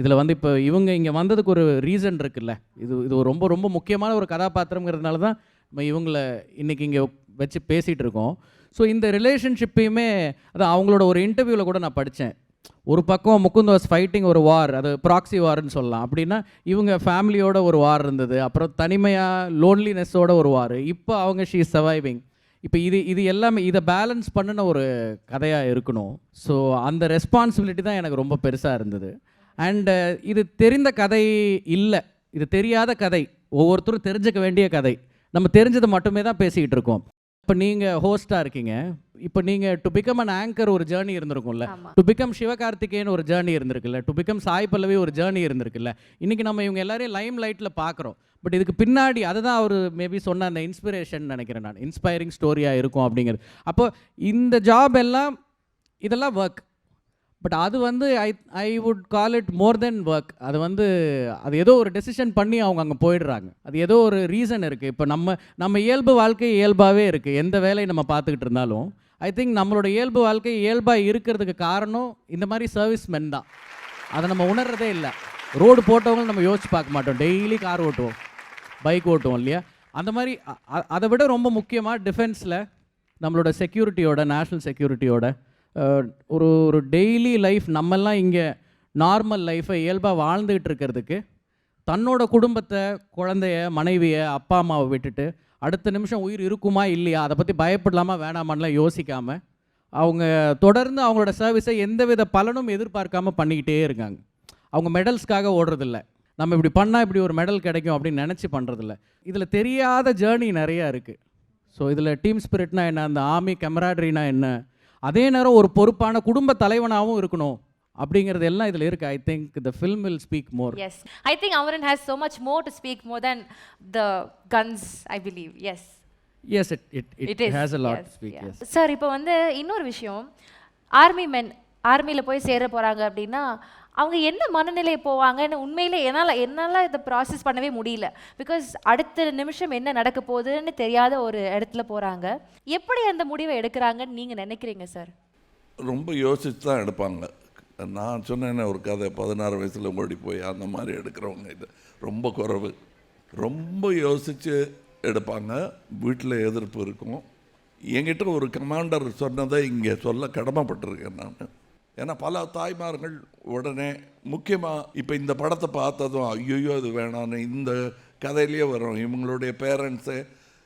இதில் வந்து இப்போ இவங்க இங்கே வந்ததுக்கு ஒரு ரீசன் இருக்குல்ல, இது ரொம்ப ரொம்ப முக்கியமான ஒரு கதாபாத்திரங்கிறதுனால தான் நம்ம இவங்களை இன்றைக்கி இங்கே வச்சு பேசிகிட்டு இருக்கோம். ஸோ இந்த ரிலேஷன்ஷிப்பையுமே அதான் அவங்களோட ஒரு இன்டர்வியூவில் கூட நான் படித்தேன். ஒரு பக்கம் முகுந்த் வாஸ் ஃபைட்டிங் ஒரு வார், அது ப்ராக்ஸி வார்னு சொல்லலாம். அப்படின்னா இவங்க ஃபேமிலியோட ஒரு வார் இருந்தது, அப்புறம் தனிமையாக லோன்லினஸோட ஒரு வார், இப்போ அவங்க ஷீ சர்வைவிங். இப்போ இது எல்லாமே இதை பேலன்ஸ் பண்ணின ஒரு கதையாக இருக்கணும். ஸோ அந்த ரெஸ்பான்சிபிலிட்டி தான் எனக்கு ரொம்ப பெருசாக இருந்தது. அண்டு இது தெரிந்த கதை இல்லை, இது தெரியாத கதை, ஒவ்வொருத்தரும் தெரிஞ்சுக்க வேண்டிய கதை. நம்ம தெரிஞ்சதை மட்டுமே தான் பேசிக்கிட்டு இருக்கோம். இப்போ நீங்கள் ஹோஸ்ட்டாக இருக்கீங்க, இப்போ நீங்கள் டு பிகம் அன் ஆங்கர் ஒரு ஜேர்னி இருந்திருக்கும்ல, டு பிகம் சிவகார்த்திகேயன் ஒரு journey இருந்திருக்குல்ல, to become Sai Pallavi ஒரு ஜேர்னி இருந்திருக்குல்ல. இன்றைக்கி நம்ம இவங்க எல்லாரையும் லைம் லைட்டில் பார்க்குறோம், பட் இதுக்கு பின்னாடி அதை தான் அவர் மேபி சொன்ன அந்த இன்ஸ்பிரேஷன் நினைக்கிறேன் நான், இன்ஸ்பைரிங் ஸ்டோரியாக இருக்கும் அப்படிங்கிறது. அப்போ இந்த ஜாப் எல்லாம் இதெல்லாம் ஒர்க், பட் அது வந்து I would call it more then work. அது வந்து அது ஏதோ ஒரு டெசிஷன் பண்ணி அவங்க அங்கே போயிடுறாங்க, அது ஏதோ ஒரு ரீசன் இருக்குது. இப்போ நம்ம இயல்பு வாழ்க்கை இயல்பாகவே இருக்குது, எந்த வேலையை நம்ம பார்த்துக்கிட்டு இருந்தாலும் ஐ திங்க் நம்மளோட இயல்பு வாழ்க்கை இயல்பாக இருக்கிறதுக்கு காரணம் இந்த மாதிரி சர்வீஸ் மென் தான். அதை நம்ம உணர்றதே இல்லை. ரோடு போட்டவங்களும் நம்ம யோசிச்சு பார்க்க மாட்டோம், டெய்லி கார் ஓட்டுவோம், பைக் ஓட்டுவோம் இல்லையா. அந்த மாதிரி அதை விட ரொம்ப முக்கியமாக டிஃபென்ஸில் நம்மளோட செக்யூரிட்டியோட, நேஷ்னல் செக்யூரிட்டியோட ஒரு டெய்லி லைஃப், நம்மெல்லாம் இங்கே நார்மல் லைஃப்பை இயல்பாக வாழ்ந்துக்கிட்டு இருக்கிறதுக்கு தன்னோட குடும்பத்தை, குழந்தைய, மனைவியை, அப்பா அம்மாவை விட்டுட்டு அடுத்த நிமிஷம் உயிர் இருக்குமா இல்லையா, அதை பற்றி பயப்படலாமா வேணாமான்லாம் யோசிக்காமல் அவங்க தொடர்ந்து அவங்களோட சர்வீஸை எந்தவித பலனும் எதிர்பார்க்காமல் பண்ணிக்கிட்டே இருக்காங்க. அவங்க மெடல்ஸ்க்காக ஓடுறதில்ல, நம்ம இப்படி பண்ணால் இப்படி ஒரு மெடல் கிடைக்கும் அப்படின்னு நினச்சி பண்ணுறதில்ல. இதில் தெரியாத ஜேர்னி நிறையா இருக்குது. ஸோ இதில் டீம் ஸ்பிரிட்னா என்ன, அந்த ஆர்மி கெமராட்ரினா என்ன, அதே நேரம் ஒரு பொறுப்பான குடும்ப தலைவனாகவும் இருக்கணும் அப்படிங்கிறது எல்லாம் இதில் இருக்குது. I think the film will speak more. Yes, I think Amaran has so much more to speak more than the guns, I believe. Yes. Yes, it has a lot to speak. Yes. Sir, இப்போ வந்து இன்னொரு விஷயம், ஆர்மி மென் ஆர்மியில் போய் சேர போகிறாங்க அப்படின்னா அவங்க என்ன மனநிலை போவாங்கன்னு உண்மையிலே என்னால் இதை ப்ராசஸ் பண்ணவே முடியல. பிகாஸ் அடுத்த நிமிஷம் என்ன நடக்க போகுதுன்னு தெரியாத ஒரு இடத்துல போகிறாங்க. எப்படி அந்த முடிவை எடுக்கிறாங்கன்னு நீங்கள் நினைக்கிறீங்க சார்? ரொம்ப யோசித்து தான் எடுப்பாங்க. நான் சொன்னேன்னே ஒரு கதை, 16 வயசில் ஓடி போய் அந்த மாதிரி எடுக்கிறவங்க இது ரொம்ப குறைவு. ரொம்ப யோசித்து எடுப்பாங்க. வீட்டில் எதிர்ப்பு இருக்கும், என்கிட்ட ஒரு கமாண்டர் சொன்னதை இங்கே சொல்ல கடமைப்பட்டிருக்கேன் நான். ஏன்னா பல தாய்மார்கள் உடனே முக்கியமாக இப்போ இந்த படத்தை பார்த்ததும் ஐயோ அது வேணான்னு இந்த கதையிலேயே வரும். இவங்களுடைய பேரண்ட்ஸு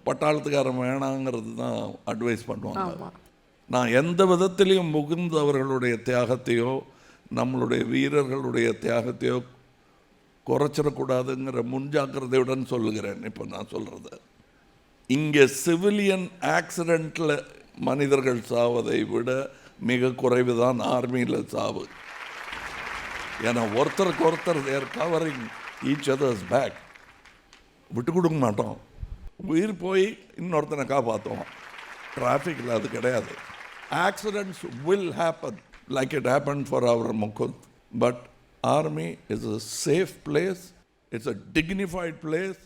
பட்டாளத்துக்காரன் வேணாங்கிறது தான் அட்வைஸ் பண்ணுவாங்க. நான் எந்த விதத்திலையும் முகுந்த் அவர்களுடைய தியாகத்தையோ நம்மளுடைய வீரர்களுடைய தியாகத்தையோ குறைச்சிடக்கூடாதுங்கிற முன்ஜாக்கிரதையுடன் சொல்லுகிறேன். இப்போ நான் சொல்கிறது, இங்கே சிவிலியன் ஆக்சிடெண்ட்டில் மனிதர்கள் சாவதை விட மிக குறைவு தான் ஆர்மியில் சாவு. ஏன்னா ஒருத்தருக்கு ஒருத்தர் தேர் கவரிங் ஈச் அதர்ஸ் பேக். விட்டு கொடுக்க மாட்டோம். உயிர் போய் இன்னொருத்தனை காப்பாற்றுவோம். டிராஃபிக்கில் அது கிடையாது. Accidents will happen like it happen for our Mukund. But army is a safe place, it's a dignified place,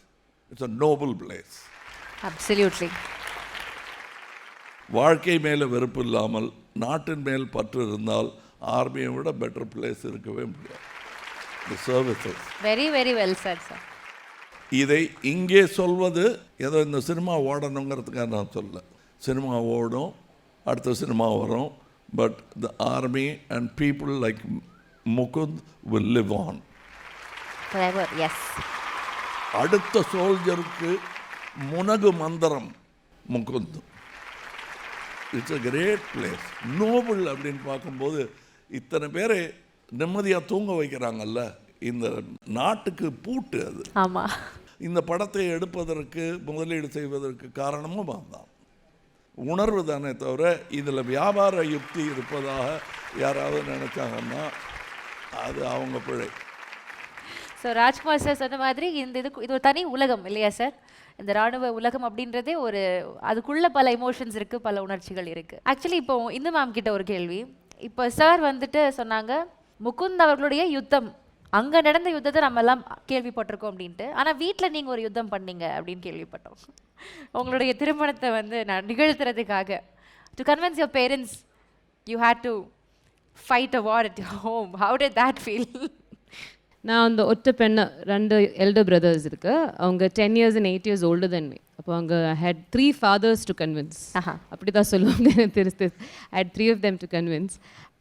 it's a noble place. Absolutely. வாழ்க்கை மேலே வெறுப்பு இல்லாமல் நாட்டின் மேல் பற்று இருந்தால் ஆர்மியை விட பெட்டர் பிளேஸ் இருக்கவே முடியாது. The services. Very very well sir. Sir இதை இங்கே சொல்வது ஏதோ இந்த சினிமா ஓடணுங்கிறதுக்காக நான் சொல்ல. சினிமா ஓடும், அடுத்த சினிமா வரும். But the army and people like Mukund will live on. Yes. அடுத்த சோல்ஜருக்கு முனகு மந்திரம் Mukund. It's a great place. Noble அப்படின்னு பார்க்கும்போது இத்தனை பேரை நிம்மதியாக தூங்க வைக்கிறாங்கல்ல, இந்த நாட்டுக்கு பூட்டு அது. ஆமாம். இந்த படத்தை எடுப்பதற்கு முதலீடு செய்வதற்கு காரணமும் அதுதான். உணர்வு தானே தவிர இதில் வியாபார யுக்தி இருப்பதாக யாராவது நினச்சாங்கன்னா அது அவங்க பிழை. ஸோ ராஜ்குமார் சார் சொன்ன மாதிரி இது ஒரு தனி உலகம் இல்லையா சார்? இந்த ராணுவ உலகம் அப்படின்றதே ஒரு அதுக்குள்ள பல எமோஷன்ஸ் இருக்குது, பல உணர்ச்சிகள் இருக்குது. ஆக்சுவலி இப்போ இந்த மேம் கிட்ட ஒரு கேள்வி. இப்போ சார் வந்துட்டு சொன்னாங்க முகுந்த் அவர்களுடைய யுத்தம், அங்கே நடந்த யுத்தத்தை நம்ம எல்லாம் கேள்விப்பட்டிருக்கோம் அப்படின்ட்டு. ஆனால் வீட்டில் நீங்கள் ஒரு யுத்தம் பண்ணீங்க அப்படின்னு கேள்விப்பட்டோம். உங்களுடைய திருமணத்தை வந்து நான் நிகழ்த்துறதுக்காக to convince your parents you had to fight a war at your home. How did that feel? நான் அந்த ஒற்றை பெண்ணு 2 எல்டர் பிரதர்ஸ் இருக்கு. அவங்க 10 years and 8 years older than me. அப்போ அவங்க had 3 fathers to convince. அப்படி தான் சொல்லுவாங்க. I had 3 of them to convince.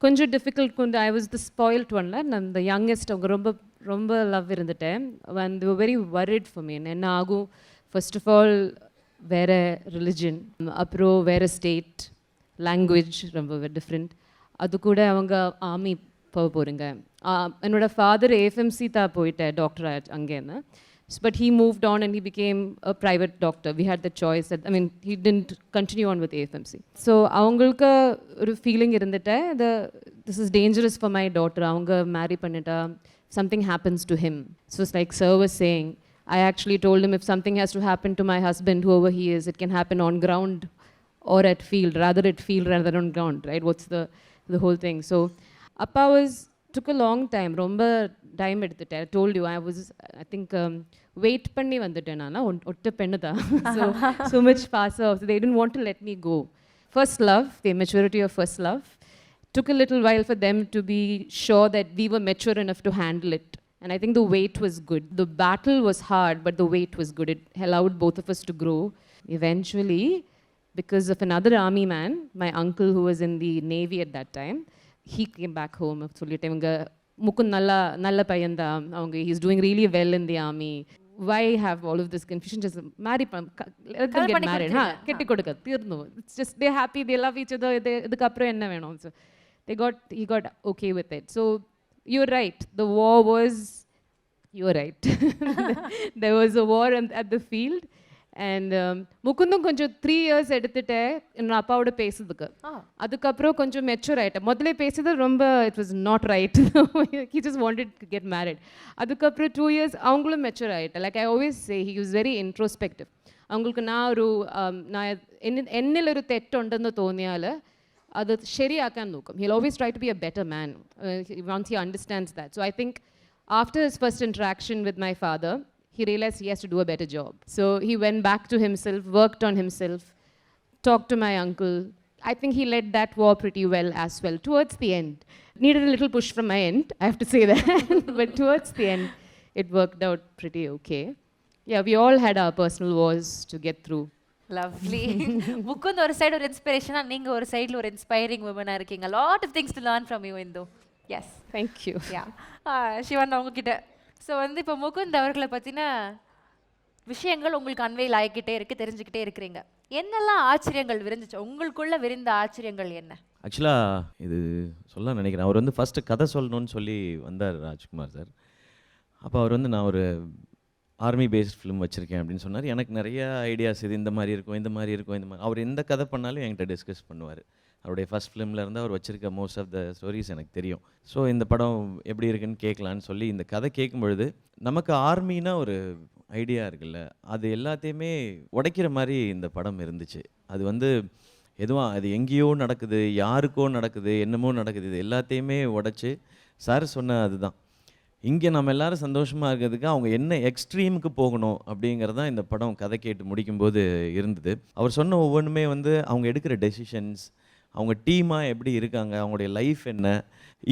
கொஞ்சம் டிஃபிகல்ட். கொஞ்சம் I was the spoilt one. நான் the youngest. அவங்க ரொம்ப ரொம்ப லவ் இருந்துட்டேன். and they were very worried for me. என்ன ஆகும், ஃபர்ஸ்ட் ஆஃப் ஆல் வேறு ரிலிஜன், அப்புறம் வேறு ஸ்டேட், லாங்குவேஜ் ரொம்ப டிஃப்ரெண்ட். அது கூட அவங்க ஆர்மி போக போகிறீங்க. என்னோட ஃபாதர் ஏஎஃப்எம்சி தான் போயிட்டேன் டாக்டர் அங்கேருந்து. But he moved on and he became a private doctor. We had the choice. He didn't continue on with AFMC. So, avungalukku oru feeling irundhutte, this is dangerous for my daughter. Avanga marry pannita, something happens to him. So, it's like sir was saying, I actually told him if something has to happen to my husband, whoever he is, it can happen on ground or at field, rather at field rather than on ground, right? What's the whole thing? So, Appa took a long time. Romba time எடுத்துட்டேன். I told you, I think wait பண்ணி வந்துட்டேன் நான். ஒட்ட பெண்ணு தான். So much faster. So they didn't want to let me go. First love, the maturity of first love, took a little while for them to be sure that we were mature enough to handle it. And I think the wait was good. The battle was hard, but the wait was good. It allowed both of us to grow. Eventually, because of another army man, my uncle who was in the Navy at that time, he came back home. சொல்லிட்டேன் முகுந்த் நல்ல பையன் தான், அவங்க he's doing really well in the army. Why have all of this confusion? Just marry, let them get married. கெட்டி கொடுக்க தீர்ந்து. It's just they're happy, they love each other. இதுக்கு அப்புறம் என்ன வேணும்? So he got okay with it. So you're right, the war was, you're right. There was a war at the field. And முகுந்தும் கொஞ்சம் 3 years எடுத்துட்டேன் என்னோட அப்பாவோட பேசுறதுக்கு. அதுக்கப்புறம் கொஞ்சம் மெச்சூர் ஆகிட்டேன். முதல்ல பேசுறது ரொம்ப it was not right. He just wanted to get married. அதுக்கப்புறம் 2 years அவங்களும் மெச்சூர் ஆகிட்டேன். Like I always say he was very introspective. அவங்களுக்கு நான் എന്നിൽ ഒരു തെറ്റുണ്ടെന്ന് തോന്നിയാൽ അത് ശരിയാക്കാൻ നോക്കും. He'll always try to be a better man once he understands that. So I think after his first interaction with my father, he realized he has to do a better job. So he went back to himself, worked on himself, talked to my uncle. I think he led that war pretty well as well. Towards the end, needed a little push from my end, I have to say that. But towards the end, it worked out pretty okay. Yeah, we all had our personal wars to get through. Lovely. Mukund ஒரு சைடு ஒரு இன்ஸ்பிரேஷனா, நீங்க ஒரு சைடுல ஒரு இன்ஸ்பைரிங் உமனா இருக்கீங்க. Lot of things to learn from you Indhu. Yes, thank you. Yeah. Sivan உங்ககிட்ட ஸோ வந்து இப்போ முகுந்த் அவர்களை பற்றின விஷயங்கள் உங்களுக்கு அன்வைல் ஆகிக்கிட்டே இருக்குது, தெரிஞ்சுக்கிட்டே இருக்கிறீங்க. என்னெல்லாம் ஆச்சரியங்கள் விரிஞ்சிச்சு உங்களுக்குள்ள? விரிந்த ஆச்சரியங்கள் என்ன? ஆக்சுவலாக இது சொல்ல நினைக்கிறேன். அவர் வந்து ஃபஸ்ட்டு கதை சொல்லணும்னு சொல்லி வந்தார் ராஜ்குமார் சார். அப்போ அவர் வந்து நான் ஒரு ஆர்மி பேஸ்ட் ஃபிலிம் வச்சுருக்கேன் அப்படின்னு சொன்னார். எனக்கு நிறைய ஐடியாஸ், இது இந்த மாதிரி இருக்கும், இந்த மாதிரி இருக்கும், இந்த மாதிரி. அவர் எந்த கதை பண்ணாலும் என்கிட்ட டிஸ்கஸ் பண்ணுவார். அவருடைய ஃபஸ்ட் ஃபிலிம்லேருந்து அவர் வச்சுருக்க மோஸ்ட் ஆஃப் த ஸ்டோரிஸ் எனக்கு தெரியும். ஸோ இந்த படம் எப்படி இருக்குன்னு கேட்கலான்னு சொல்லி இந்த கதை கேட்கும்பொழுது நமக்கு ஆர்மின்னா ஒரு ஐடியா இருக்குல்ல, அது எல்லாத்தையுமே உடைக்கிற மாதிரி இந்த படம் இருந்துச்சு. அது வந்து எதுவும் அது எங்கேயோ நடக்குது, யாருக்கோ நடக்குது, என்னமோ நடக்குது, இது எல்லாத்தையுமே உடைச்சி சார் சொன்ன அதுதான், இங்கே நம்ம எல்லோரும் சந்தோஷமாக இருக்கிறதுக்கு அவங்க என்ன எக்ஸ்ட்ரீமுக்கு போகணும் அப்படிங்கிறது தான் இந்த படம் கதை கேட்டு முடிக்கும்போது இருந்தது. அவர் சொன்ன ஒவ்வொன்றுமே வந்து அவங்க எடுக்கிற டெசிஷன்ஸ், அவங்க டீமாக எப்படி இருக்காங்க, அவங்களுடைய லைஃப் என்ன,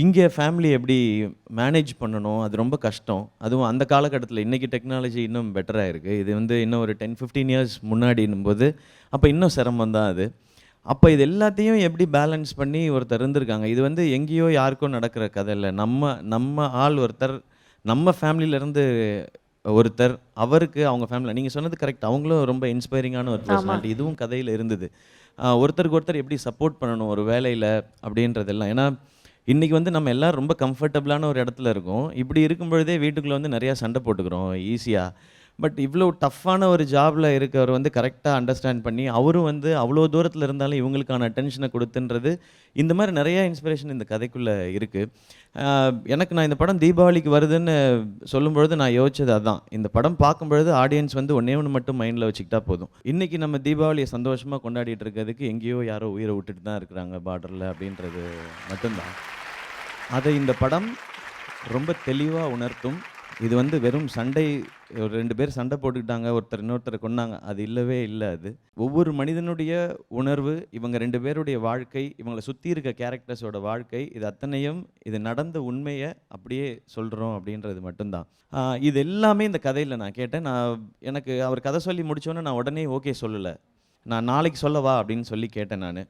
இங்கே ஃபேமிலி எப்படி மேனேஜ் பண்ணணும், அது ரொம்ப கஷ்டம். அதுவும் அந்த காலகட்டத்தில், இன்றைக்கி டெக்னாலஜி இன்னும் பெட்டராக இருக்குது, இது வந்து இன்னும் ஒரு 10-15 இயர்ஸ் முன்னாடின்னும்போது அப்போ இன்னும் சிரமம் தான் அது. அப்போ இது எல்லாத்தையும் எப்படி பேலன்ஸ் பண்ணி ஒருத்தர் இருந்திருக்காங்க. இது வந்து எங்கேயோ யாருக்கோ நடக்கிற கதை இல்லை, நம்ம ஆள் ஒருத்தர், நம்ம ஃபேமிலியிலேருந்து ஒருத்தர், அவருக்கு அவங்க ஃபேமிலி, நீங்கள் சொன்னது கரெக்ட், அவங்களும் ரொம்ப இன்ஸ்பைரிங்கான ஒரு பர்சனாலிட்டி. இதுவும் கதையில் இருந்தது. ஒருத்தருக்கு ஒருத்தர் எப்படி சப்போர்ட் பண்ணணும் ஒரு வேலையில் அப்படின்றதெல்லாம். ஏன்னா இன்றைக்கி வந்து நம்ம எல்லோரும் ரொம்ப கம்ஃபர்டபுளான ஒரு இடத்துல இருக்கோம். இப்படி இருக்கும் பொழுதே வீட்டுக்குள்ளே வந்து நிறையா சண்டை போட்டுக்கிறோம் ஈஸியாக. பட் இவ்வளோ டஃப்பான ஒரு ஜாபில் இருக்கவர் வந்து கரெக்டாக அண்டர்ஸ்டாண்ட் பண்ணி, அவரும் வந்து அவ்வளோ தூரத்தில் இருந்தாலும் இவங்களுக்கான அட்டென்ஷனை கொடுத்துன்றது, இந்த மாதிரி நிறையா இன்ஸ்பிரேஷன் இந்த கதைக்குள்ளே இருக்குது. எனக்கு நான் இந்த படம் தீபாவளிக்கு வருதுன்னு சொல்லும்பொழுது நான் யோசிச்சது அதுதான். இந்த படம் பார்க்கும்பொழுது ஆடியன்ஸ் வந்து ஒன்றே ஒன்று மட்டும் மைண்டில் வச்சுக்கிட்டா போதும், இன்றைக்கி நம்ம தீபாவளியை சந்தோஷமாக கொண்டாடிட்டு இருக்கிறதுக்கு எங்கேயோ யாரோ உயிரை விட்டுட்டு தான் இருக்கிறாங்க பார்டரில் அப்படின்றது மட்டும்தான். அதை இந்த படம் ரொம்ப தெளிவாக உணர்த்தும். இது வந்து வெறும் சண்டை, ஒரு 2 பேர் சண்டை போட்டுக்கிட்டாங்க, ஒருத்தர் இன்னொருத்தரை கொண்டாங்க, அது இல்லவே இல்லை. அது ஒவ்வொரு மனிதனுடைய உணர்வு, இவங்க 2 பேருடைய வாழ்க்கை, இவங்களை சுற்றி இருக்க கேரக்டர்ஸோட வாழ்க்கை, இது அத்தனையும் இது நடந்த உண்மையை அப்படியே சொல்கிறோம் அப்படின்றது மட்டும்தான். இது எல்லாமே இந்த கதையில் நான் கேட்டேன். எனக்கு அவர் கதை சொல்லி முடித்தோன்னே நான் உடனே ஓகே சொல்லலை, நான் நாளைக்கு சொல்லவா அப்படின்னு சொல்லி கேட்டேன் நான்.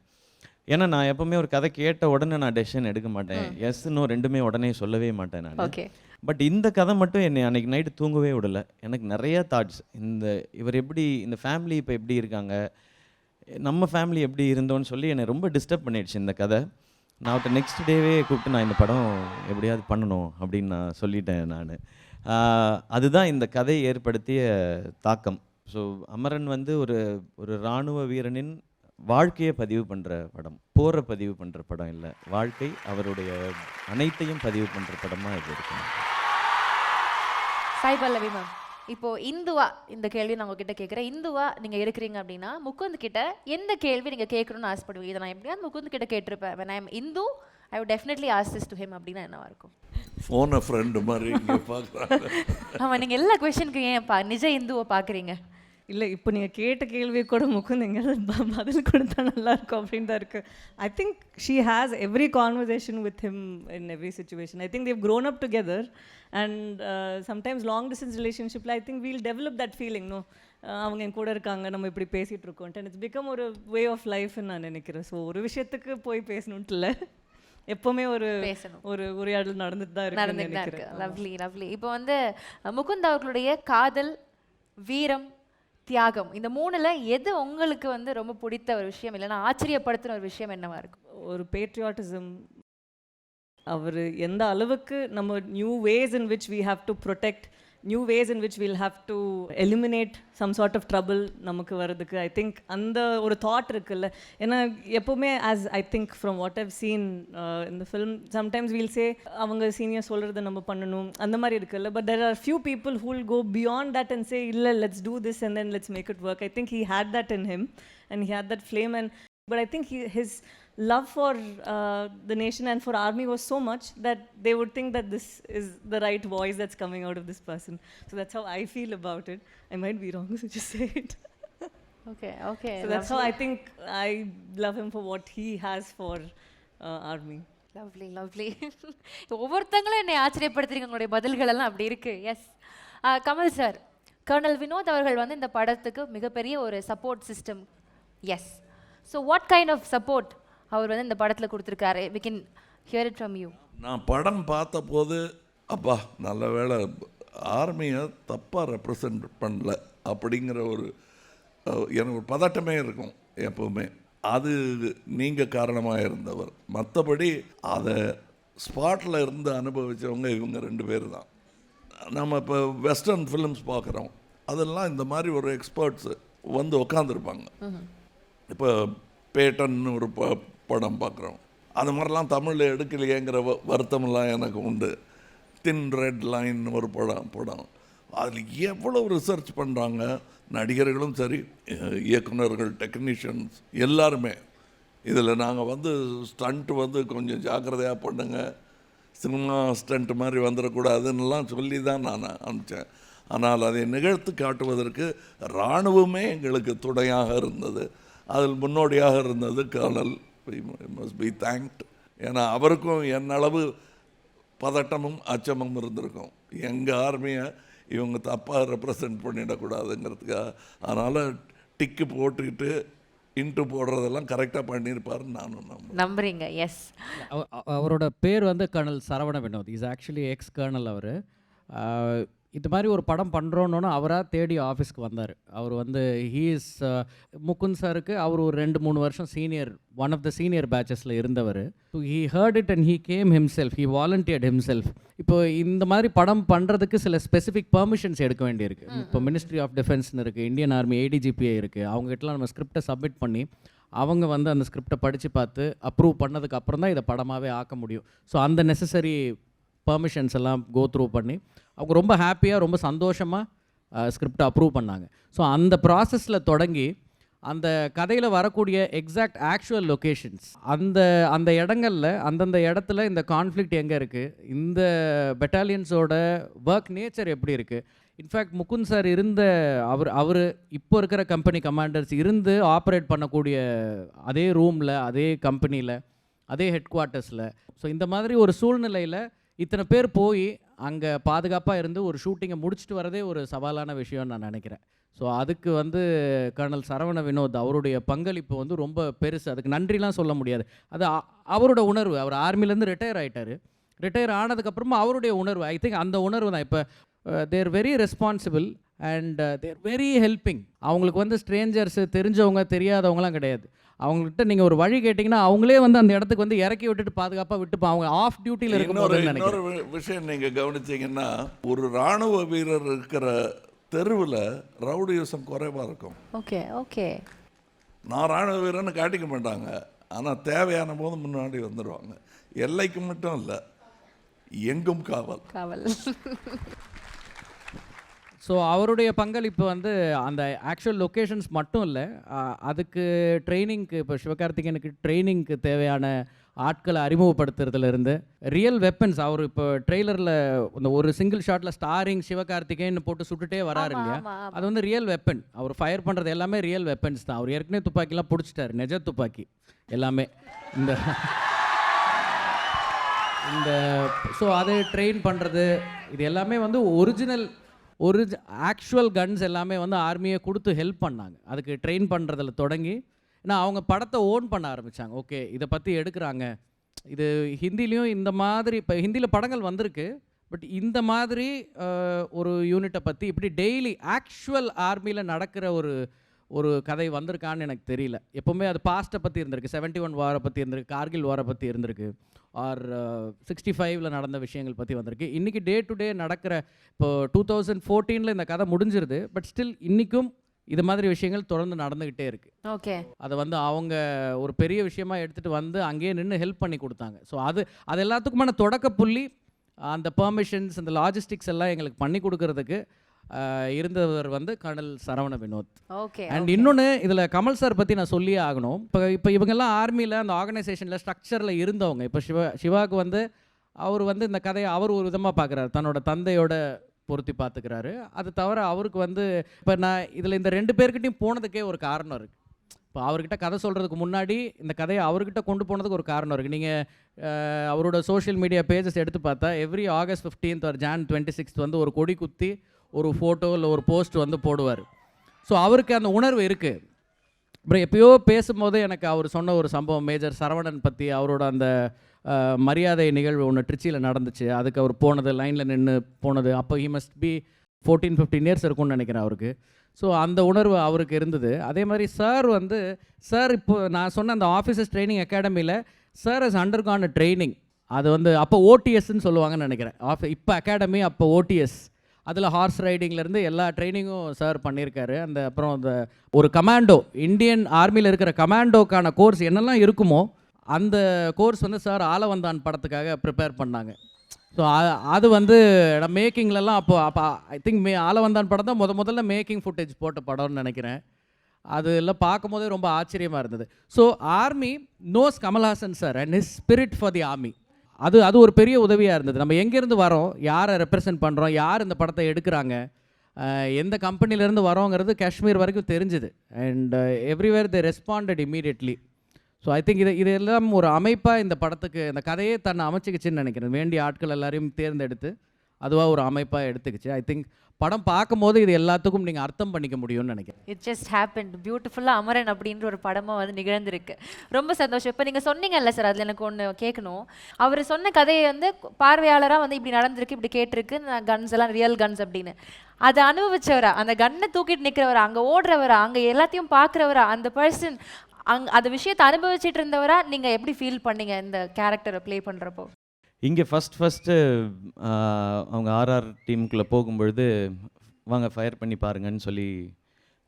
ஏன்னா நான் எப்போவுமே ஒரு கதை கேட்ட உடனே நான் டெசிஷன் எடுக்க மாட்டேன், எஸ் நோ ரெண்டுமே உடனே சொல்லவே மாட்டேன் நான். பட் இந்த கதை மட்டும் என்னை அன்றைக்கி நைட்டு தூங்கவே விடலை. எனக்கு நிறைய தாட்ஸ், இவர் எப்படி, இந்த ஃபேமிலி இப்போ எப்படி இருக்காங்க, நம்ம ஃபேமிலி எப்படி இருந்தோன்னு சொல்லி என்னை ரொம்ப டிஸ்டர்ப் பண்ணிடுச்சு இந்த கதை. நான் அவர்கிட்ட நெக்ஸ்ட் டேவே கூப்பிட்டு நான் இந்த படம் எப்படியாவது பண்ணணும் அப்படின்னு நான் சொல்லிட்டேன் நான். அதுதான் இந்த கதை ஏற்படுத்திய தாக்கம். ஸோ அமரன் வந்து ஒரு இராணுவ வீரனின் வாழ்க்கையை பதிவு பண்ணுற படம், போரை பதிவு பண்ணுற படம் இல்லை, வாழ்க்கை அவருடைய அனைத்தையும் பதிவு பண்ணுற படமாக இது இருக்கும். சாய் பல்லவி மேம், இப்போ இந்துவா இந்த கேள்வி நான் உங்ககிட்ட கேட்குறேன். இந்துவா நீங்கள் இருக்கிறீங்க அப்படின்னா முகுந்த் கிட்ட எந்த கேள்வி நீங்கள் கேட்கணும்னு ஆசைப்படுவீங்க? இதை நான் எப்படியாவது முகுந்த் கிட்ட கேட்டிருப்பேன், when I am Hindu I would definitely ask this to him அப்படின்னா என்னவா இருக்கும்? ஃபோனை ஃப்ரெண்டு மாதிரி பார்க்குறாங்க. ஆமாம், நீங்கள் எல்லா கொஷனுக்கு ஏன்ப்பா நிஜ இந்துவை பார்க்குறீங்க? இல்லை, இப்போ நீங்கள் கேட்ட கேள்வி கூட முகுந்த் எங்கேயாவது பதில் கொடுத்தா நல்லாயிருக்கும் அப்படின்னு தான் இருக்குது. I think she has every conversation with him in every situation. I think they grown up together and sometimes long distance ரிலேஷன்ஷிப்பில் I think we'll develop that feeling. No, அவங்க என் கூட இருக்காங்க, நம்ம இப்படி பேசிகிட்டு இருக்கோம், அண்ட் இட்ஸ் பிகம் ஒரு வே ஆஃப் லைஃப்னு நான் நினைக்கிறேன். ஸோ ஒரு விஷயத்துக்கு போய் பேசணுன்ட்டு இல்லை, எப்போவுமே ஒரு உரையாடல் நடந்துட்டு தான் இருக்கு. Lovely lovely. இப்போ வந்து முகுந்த் அவர்களுடைய காதல், வீரம், தியாகம், இந்த 3ல் எது உங்களுக்கு வந்து ரொம்ப பிடித்த ஒரு விஷயம், இல்லைன்னா ஆச்சரியப்படுத்துகிற ஒரு விஷயம் என்னவா இருக்கும்? ஒரு பேட்ரியாட்டிசம். அவர் எந்த அளவுக்கு நம்ம new ways in which we have to protect, new ways in which will have to eliminate some sort of trouble நமக்கு வர்றதுக்கு, ஐ திங்க் அந்த ஒரு தாட் இருக்குல்ல. ஏன்னா எப்போவுமே as I think from what I've seen இந்த ஃபிலிம், சம்டைம்ஸ் வீல் சே அவங்க சீனியர் சொல்கிறத நம்ம பண்ணணும் அந்த மாதிரி இருக்குல்ல. But there are few people who will go beyond that and say இல்லை, let's do this and then let's make it work. I think he had that in him and he had that flame. And but I think his love for the nation and for army was so much that they would think that this is the right voice that's coming out of this person. So that's how I feel about it. I might be wrong, so just say it. Okay. So that's how I think I love him for what he has for army. Lovely. ஒவ்வொருத்தங்களும் என்னை ஆச்சரியப்படுத்துறீங்க, உங்களுடைய பதில்கள் எல்லாம் அப்படி இருக்கு. Yes, Kamal sir, colonel Vinoth அவர்கள் வந்து இந்த படத்துக்கு மிகப்பெரிய ஒரு support system. Yes. So what kind of support அவர் வந்து இந்த படத்தில் கொடுத்துருக்காரு? We can hear it from you. நான் படம் பார்த்த போது அப்பா நல்ல வேளை ஆர்மியை தப்பாக ரெப்ரசன்ட் பண்ணல அப்படிங்கிற ஒரு எனக்கு ஒரு பதட்டமே இருக்கும் எப்போவுமே. அது நீங்கள் காரணமாக இருந்தவர். மற்றபடி அதை ஸ்பாட்டில் இருந்து அனுபவித்தவங்க இவங்க 2 பேர் தான். நம்ம இப்போ வெஸ்டர்ன் ஃபிலிம்ஸ் பார்க்குறோம், அதெல்லாம் இந்த மாதிரி ஒரு எக்ஸ்பர்ட்ஸு வந்து உக்காந்துருப்பாங்க. இப்போ பேட்டன்னு ஒரு படம் பார்க்குறோம், அது மாதிரிலாம் தமிழில் எடுக்கலையேங்கிற வருத்தமெல்லாம் எனக்கு உண்டு. தின் ரெட் லைன் ஒரு படம் அதில் எவ்வளோ ரிசர்ச் பண்ணுறாங்க நடிகர்களும் சரி, இயக்குநர்கள், டெக்னீஷியன்ஸ் எல்லாருமே. இதில் நாங்கள் வந்து ஸ்டண்ட் வந்து கொஞ்சம் ஜாக்கிரதையாக பண்ணுங்க, சினிமா ஸ்டண்ட் மாதிரி வந்துடக்கூடாதுன்னெலாம் சொல்லி தான் நான் அனுப்பிச்சேன். ஆனால் அதை நிகழ்த்து காட்டுவதற்கு இராணுவமே எங்களுக்கு துணையாக இருந்தது. அதில் முன்னோடியாக இருந்தது கர்னல். Must be thanked. ஏன்னா அவருக்கும் என்னளவு பதட்டமும் அச்சமும் இருந்திருக்கும், எங்கள் ஆர்மியை இவங்க தப்பாக ரெப்ரசன்ட் பண்ணிடக்கூடாதுங்கிறதுக்காக. அதனால் டிக்கு போட்டுக்கிட்டு இன்ட்டு போடுறதெல்லாம் கரெக்டாக பண்ணியிருப்பாருன்னு நானும் நம்புறீங்க. எஸ். அவரோட பேர் வந்து colonel Saravana Vinoth. Is actually ex colonel. அவர் இது மாதிரி ஒரு படம் பண்ணுறோன்னு அவராக தேடி ஆஃபீஸ்க்கு வந்தார். அவர் வந்து ஹீஸ் முகுந்த் சாருக்கு அவர் ஒரு 2-3 வருஷம் senior, one of the senior பேச்சஸில் இருந்தவர். So he heard it and he came himself, he volunteered himself. இப்போ இந்த மாதிரி படம் பண்ணுறதுக்கு சில ஸ்பெசிஃபிக் பெர்மிஷன்ஸ் எடுக்க வேண்டியிருக்கு. இப்போ மினிஸ்ட்ரி ஆஃப் டிஃபென்ஸ்னு இருக்குது, இந்தியன் ஆர்மி ADGPA இருக்குது. அவங்ககிட்டலாம் நம்ம ஸ்கிரிப்டை சப்மிட் பண்ணி அவங்க வந்து அந்த ஸ்கிரிப்டை படித்து பார்த்து அப்ரூவ் பண்ணதுக்கு அப்புறம் தான் இதை படமாகவே ஆக்க முடியும். ஸோ அந்த நெசசரி பெர்மிஷன்ஸ் எல்லாம் கோ த்ரூ பண்ணி அவங்க ரொம்ப ஹாப்பியாக ரொம்ப சந்தோஷமாக ஸ்கிரிப்டை அப்ரூவ் பண்ணாங்க. ஸோ அந்த ப்ராசஸில் தொடங்கி அந்த கதையில் வரக்கூடிய எக்ஸாக்ட் ஆக்சுவல் லொக்கேஷன்ஸ், அந்த இடங்களில் அந்தந்த இடத்துல இந்த கான்ஃப்ளிக்ட் எங்கே இருக்குது, இந்த பெட்டாலியன்ஸோட ஒர்க் நேச்சர் எப்படி இருக்குது. இன்ஃபேக்ட் முகுந்த் சார் இருந்த அவர் இப்போ இருக்கிற கம்பெனி கமாண்டர்ஸ் இருந்து ஆப்ரேட் பண்ணக்கூடிய அதே ரூமில், அதே கம்பெனியில், அதே ஹெட் குவார்ட்டர்ஸில். ஸோ இந்த மாதிரி ஒரு சூழ்நிலையில் இத்தனை பேர் போய் அங்கே பாதுகாப்பாக இருந்து ஒரு ஷூட்டிங்கை முடிச்சுட்டு வரதே ஒரு சவாலான விஷயம்னு நான் நினைக்கிறேன். ஸோ அதுக்கு வந்து கர்னல் சரவண வினோத் அவருடைய பங்களிப்பு வந்து ரொம்ப பெருசு. அதுக்கு நன்றிலாம் சொல்ல முடியாது. அது அவரோட உணர்வு. அவர் ஆர்மிலேருந்து ரிட்டையர் ஆகிட்டார். ரிட்டையர் ஆனதுக்கப்புறமா அவருடைய உணர்வு, ஐ திங்க் அந்த உணர்வு தான். இப்போ they're very responsible and they're very helping. அவங்களுக்கு வந்து ஸ்ட்ரேஞ்சர்ஸு, தெரிஞ்சவங்க தெரியாதவங்களாம் கிடையாது. அவங்ககிட்ட நீங்கள் ஒரு வழி கேட்டிங்கன்னா அவங்களே வந்து அந்த இடத்துக்கு வந்து இறக்கி விட்டுட்டு பாதுகாப்பாக விட்டுப்பா. அவங்க ஆஃப் டியூட்டியில் இருக்கும்போது இன்னொரு விஷயம் நீங்கள் கவனிச்சிங்கன்னா, ஒரு இராணுவ வீரர் இருக்கிற தெருவில் ரவுடியூசம் குறைவாக இருக்கும். Okay okay. நான் இராணுவ வீரன்னு காட்டிக்க மாட்டாங்க, ஆனால் தேவையான போது முன்னாடி வந்துடுவாங்க. எல்லைக்கு மட்டும் இல்லை, எங்கும் காவல். ஸோ அவருடைய பங்களிப்பு வந்து அந்த ஆக்சுவல் லொக்கேஷன்ஸ் மட்டும் இல்லை, அதுக்கு ட்ரைனிங்க்கு, இப்போ சிவகார்த்திகேயனுக்கு ட்ரைனிங்க்கு தேவையான ஆட்களை அறிமுகப்படுத்துறதுலேருந்து ரியல் வெப்பன்ஸ். அவர் இப்போ ட்ரெய்லரில் இந்த ஒரு சிங்கிள் ஷாட்டில் ஸ்டாரிங் சிவகார்த்திகேயன் போட்டு சுட்டுட்டே வராரு இல்லையா, அது வந்து ரியல் வெப்பன். அவர் ஃபயர் பண்ணுறது எல்லாமே ரியல் வெப்பன்ஸ் தான். அவர் ஏற்கனவே துப்பாக்கிலாம் பிடிச்சிட்டாரு, நெஜ துப்பாக்கி எல்லாமே. இந்த ஸோ அதை ட்ரெயின் பண்ணுறது இது எல்லாமே வந்து ஒரிஜினல் ஆக்சுவல் கன்ஸ் எல்லாமே வந்து ஆர்மியை கொடுத்து ஹெல்ப் பண்ணாங்க அதுக்கு ட்ரெயின் பண்ணுறதில் தொடங்கி. ஏன்னா அவங்க படத்தை ஓன் பண்ண ஆரம்பித்தாங்க. ஓகே, இதை பற்றி எடுக்கிறாங்க. இது ஹிந்திலையும் இந்த மாதிரி, இப்போ ஹிந்தியில் படங்கள் வந்திருக்கு, பட் இந்த மாதிரி ஒரு யூனிட்டை பற்றி இப்படி டெய்லி ஆக்சுவல் ஆர்மியில் நடக்கிற ஒரு கதை வந்திருக்கான்னு எனக்கு தெரியல. எப்போவுமே அது பாஸ்ட்டை பற்றி இருந்திருக்கு, 71 வாரை பற்றி இருந்திருக்கு, கார்கில் வாரை பற்றி இருந்திருக்கு, ஆர் 65 நடந்த விஷயங்கள் பற்றி வந்திருக்கு. இன்றைக்கி டே டு டே நடக்கிற, இப்போ 2014 இந்த கதை முடிஞ்சிருது, பட் ஸ்டில் இன்றைக்கும் இது மாதிரி விஷயங்கள் தொடர்ந்து நடந்துக்கிட்டே இருக்குது. ஓகே, அதை வந்து அவங்க ஒரு பெரிய விஷயமா எடுத்துகிட்டு வந்து அங்கேயே நின்று ஹெல்ப் பண்ணி கொடுத்தாங்க. ஸோ அது எல்லாத்துக்குமான தொடக்க புள்ளி அந்த பெர்மிஷன்ஸ், அந்த லாஜிஸ்டிக்ஸ் எல்லாம் எங்களுக்கு பண்ணி கொடுக்கறதுக்கு இருந்தவர் வந்து colonel Saravana Vinod. Okay. And இன்னொன்று இதில் கமல் சார் பற்றி நான் சொல்லியே ஆகணும். இப்போ இவங்கெல்லாம் ஆர்மியில் அந்த ஆர்கனைசேஷனில் ஸ்ட்ரக்சரில் இருந்தவங்க. இப்போ சிவாவுக்கு வந்து அவர் வந்து இந்த கதையை அவர் ஒரு விதமாக பார்க்குறாரு, தன்னோட தந்தையோட பொருத்தி பார்த்துக்கிறாரு. அது தவிர அவருக்கு வந்து இப்போ நான் இதில் இந்த 2 பேர்கிட்டையும் போனதுக்கே ஒரு காரணம் இருக்குது. இப்போ அவர்கிட்ட கதை சொல்கிறதுக்கு முன்னாடி இந்த கதையை அவர்கிட்ட கொண்டு போனதுக்கு ஒரு காரணம் இருக்குது. நீங்கள் அவரோட சோஷியல் மீடியா பேஜஸ் எடுத்து பார்த்தா every August 15th or Jan 26th வந்து ஒரு கொடி குத்தி ஒரு ஃபோட்டோ இல்லை ஒரு போஸ்ட் வந்து போடுவார். ஸோ அவருக்கு அந்த உணர்வு இருக்குது. அப்புறம் எப்பயோ பேசும்போது எனக்கு அவர் சொன்ன ஒரு சம்பவம் மேஜர் சரவணன் பற்றி, அவரோட அந்த மரியாதை நிகழ்வு ஒன்று ட்ரிச்சியில் நடந்துச்சு. அதுக்கு அவர் போனது, லைனில் நின்று போனது, அப்போ ஹி மஸ்ட் பி 14-15 இயர்ஸ் இருக்கும்னு நினைக்கிறேன் அவருக்கு. ஸோ அந்த உணர்வு அவருக்கு இருந்தது. அதே மாதிரி சார் வந்து சார் இப்போ நான் சொன்ன அந்த ஆஃபீஸர்ஸ் ட்ரைனிங் அகாடமியில் சார் ஹஸ் அண்டர்கான் ட்ரைனிங். அது வந்து அப்போ ஓடிஎஸ்ன்னு சொல்லுவாங்கன்னு நினைக்கிறேன். இப்போ அகாடமி, அப்போ ஓடிஎஸ். அதில் ஹார்ஸ் ரைடிங்லேருந்து எல்லா ட்ரைனிங்கும் சார் பண்ணியிருக்காரு. அந்த அப்புறம் அந்த ஒரு கமாண்டோ, இந்தியன் ஆர்மியில் இருக்கிற கமாண்டோக்கான கோர்ஸ் என்னெல்லாம் இருக்குமோ அந்த கோர்ஸ் வந்து சார் ஆலவந்தான் படத்துக்காக ப்ரிப்பேர் பண்ணாங்க. ஸோ அது வந்து மேக்கிங்லலாம் அப்போ ஐ திங்க் ஆலவந்தான் படம் தான் முதல்ல மேக்கிங் ஃபுட்டேஜ் போட்ட படம்னு நினைக்கிறேன். அது எல்லாம் பார்க்கும் போதே ரொம்ப ஆச்சரியமாக இருந்தது. So army knows Kamal Haasan sir and his spirit for the army. அது ஒரு பெரிய உதவியாக இருந்தது. நம்ம எங்கேருந்து வரோம், யாரை ரெப்ரசன்ட் பண்ணுறோம், யார் இந்த படத்தை எடுக்கிறாங்க, எந்த கம்பெனிலேருந்து வரோங்கிறது காஷ்மீர் வரைக்கும் தெரிஞ்சுது. And everywhere they responded immediately. So I think இதெல்லாம் ஒரு அமைப்பாக இந்த படத்துக்கு இந்த கதையே தன்னை அமைச்சிக்கிச்சுன்னு நினைக்கிறேன். வேண்டிய ஆட்கள் எல்லாரையும் தேர்ந்தெடுத்து அதுவாக ஒரு அமைப்பாக எடுத்துக்கிச்சு. ஐ திங்க் படம் பார்க்கும்போது இது எல்லாத்துக்கும் நீங்கள் அர்த்தம் பண்ணிக்க முடியும்னு நினைக்கிறேன். இட் ஜஸ்ட் ஹேப்பன்ட் பியூட்டிஃபுல்லாக அமரன் அப்படின்ற ஒரு படமாக வந்து நிகழ்ந்திருக்கு. ரொம்ப சந்தோஷம். இப்போ நீங்கள் சொன்னீங்கல்ல சார், அதில் எனக்கு ஒன்று கேட்கணும். அவர் சொன்ன கதையை வந்து பார்வையாளராக வந்து இப்படி நடந்திருக்கு, இப்படி கேட்டிருக்கு, கன்ஸ் எல்லாம் ரியல் கன்ஸ் அப்படின்னு. அதை அனுபவிச்சவரா, அந்த கன்னை தூக்கிட்டு நிற்கிறவரா, அங்கே ஓடுறவரா, அங்கே எல்லாத்தையும் பார்க்குறவரா, அந்த பர்சன் அந்த விஷயத்தை அனுபவிச்சுட்டு இருந்தவரா நீங்கள் எப்படி ஃபீல் பண்ணீங்க இந்த கேரக்டரை ப்ளே பண்ணுறப்போ? இங்கே ஃபஸ்ட்டு அவங்க ஆர்ஆர் டீமுக்குள்ளே போகும்பொழுது வாங்க ஃபயர் பண்ணி பாருங்கன்னு சொல்லி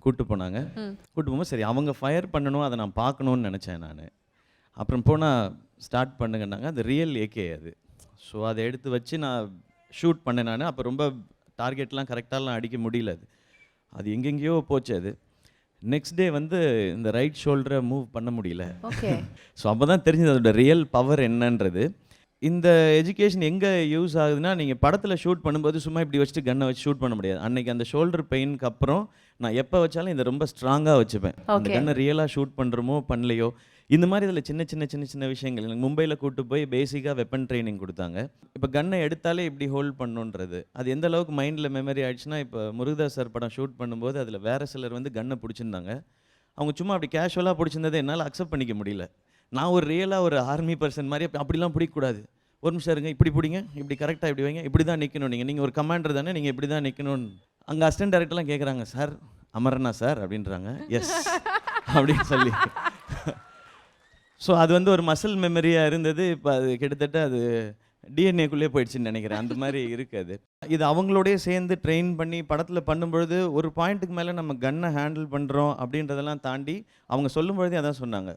கூப்பிட்டு போனாங்க. கூப்பிட்டு போகும்போது சரி அவங்க ஃபயர் பண்ணணும், அதை நான் பார்க்கணுன்னு நினச்சேன் நான். அப்புறம் போனால் ஸ்டார்ட் பண்ணுங்கன்னாங்க. அது ரியல் ஏகே அது. ஸோ அதை எடுத்து வச்சு நான் ஷூட் பண்ணேன் நான். அப்போ ரொம்ப டார்கெட்லாம் கரெக்டாலாம் அடிக்க முடியல. அது எங்கெங்கேயோ போச்சு. அது நெக்ஸ்ட் டே வந்து இந்த ரைட் ஷோல்டரை மூவ் பண்ண முடியல. ஸோ அப்போ தான் தெரிஞ்சது அதோட ரியல் பவர் என்னன்றது. இந்த எஜுகேஷன் எங்கே யூஸ் ஆகுதுன்னா, நீங்கள் படத்தில் ஷூட் பண்ணும்போது சும்மா இப்படி வச்சுட்டு கன்னை வச்சு ஷூட் பண்ண முடியாது. அன்றைக்கி அந்த ஷோல்டர் பெயினுக்கு அப்புறம் நான் எப்போ வச்சாலும் இதை ரொம்ப ஸ்ட்ராங்காக வச்சுப்பேன். அந்த கன்னை ரியலாக ஷூட் பண்ணுறோமோ பண்ணலையோ, இந்த மாதிரி இதில் சின்ன விஷயங்கள். எனக்கு மும்பையில் கூப்பிட்டு போய் பேசிக்காக வெப்பன் ட்ரைனிங் கொடுத்தாங்க. இப்போ கன்னை எடுத்தாலே இப்படி ஹோல்ட் பண்ணுன்றது அது எந்த அளவுக்கு மைண்டில் மெமரி ஆகிடுச்சுன்னா, இப்போ முருகதாஸ் சார் படம் ஷூட் பண்ணும்போது அதில் வேறு சிலர் வந்து கன்னை பிடிச்சிருந்தாங்க. அவங்க சும்மா அப்படி கேஷுவலாக பிடிச்சிருந்ததை என்னால் அக்செப்ட் பண்ணிக்க முடியல. நான் ஒரு ரியலாக ஒரு ஆர்மி பர்சன் மாதிரி அப்படிலாம் பிடிக்கக்கூடாது. ஒரு நிமிஷம் இருங்க, இப்படி பிடிங்க, இப்படி கரெக்டாக இப்படி வைங்க, இப்படி தான் நிற்கணும், நீங்கள் ஒரு கமாண்டர் தானே, நீங்கள் இப்படி தான் நிற்கணும்னு. அங்கே அசிஸ்டன்ட் டைரக்டர்லாம் கேட்குறாங்க, சார் அமரனா சார் அப்படின்றாங்க. எஸ் அப்படின்னு சொல்லி. ஸோ அது வந்து ஒரு மசில் மெமரியாக இருந்தது. இப்போ அது கிட்டத்தட்ட அது டிஎன்ஏக்குள்ளே போயிடுச்சுன்னு நினைக்கிறேன். அந்த மாதிரி இருக்குது. இது அவங்களோடய சேர்ந்து ட்ரெயின் பண்ணி படத்தில் பண்ணும்பொழுது ஒரு பாயிண்ட்டுக்கு மேலே நம்ம கன்னை ஹேண்டில் பண்ணுறோம் அப்படின்றதெல்லாம் தாண்டி அவங்க சொல்லும்பொழுதே அதான் சொன்னாங்க,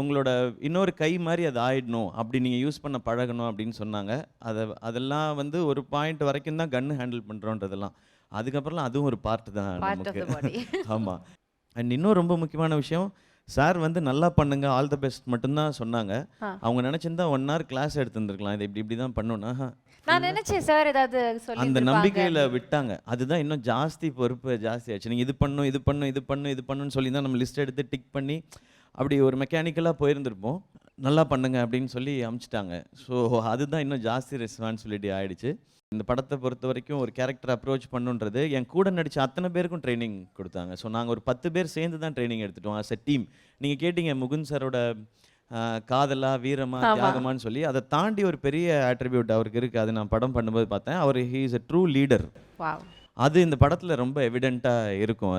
உங்களோட இன்னொரு கை மாதிரி அது ஆயிடணும், அப்படி நீங்கள் யூஸ் பண்ண பழகணும் அப்படின்னு சொன்னாங்க. அதெல்லாம் வந்து ஒரு பாயிண்ட் வரைக்கும் தான் கன்று ஹேண்டில் பண்ணுறோன்றதெல்லாம். அதுக்கப்புறம்லாம் அதுவும் ஒரு பார்ட் தான் நமக்கு. ஆமாம். அண்ட் இன்னும் ரொம்ப முக்கியமான விஷயம், சார் வந்து நல்லா பண்ணுங்க, ஆல் த பெஸ்ட் மட்டும்தான் சொன்னாங்க. அவங்க நினச்சிருந்தா 1 hour கிளாஸ் எடுத்துருந்துருக்கலாம், இதை இப்படி தான் பண்ணணும்னா. நான் நினைச்சேன் சார் ஏதாவது அந்த நம்பிக்கையில் விட்டாங்க. அதுதான் இன்னும் ஜாஸ்தி பொறுப்பு ஜாஸ்தி ஆச்சு. நீங்கள் இது பண்ணும் இது பண்ணும் இது பண்ணும் இது பண்ணுன்னு சொல்லி தான் நம்ம லிஸ்ட் எடுத்து டிக் பண்ணி அப்படி ஒரு மெக்கானிக்கலாக போயிருந்திருப்போம். நல்லா பண்ணுங்க அப்படின்னு சொல்லி அமுச்சிட்டாங்க. ஸோ அதுதான் இன்னும் ஜாஸ்தி ரெஸ்பான்சிபிலிட்டி ஆகிடுச்சு. இந்த படத்தை பொறுத்த வரைக்கும் ஒரு கேரக்டர் அப்ரோச் பண்ணுன்றது என் கூட நடித்த அத்தனை பேருக்கும் ட்ரைனிங் கொடுத்தாங்க. ஸோ நாங்கள் ஒரு 10 பேர் சேர்ந்து தான் ட்ரைனிங் எடுத்துட்டோம் ஆஸ் எ டீம். நீங்கள் கேட்டீங்க முகுந்த் சாரோட காதலா வீரமா தியாகமான்னு சொல்லி, அதை தாண்டி ஒரு பெரிய ஆட்ரிபியூட் அவருக்கு இருக்குது. அது நான் படம் பண்ணும்போது பார்த்தேன். அவர் he is a true leader. அது இந்த படத்தில் ரொம்ப எவிடெண்ட்டாக இருக்கும்.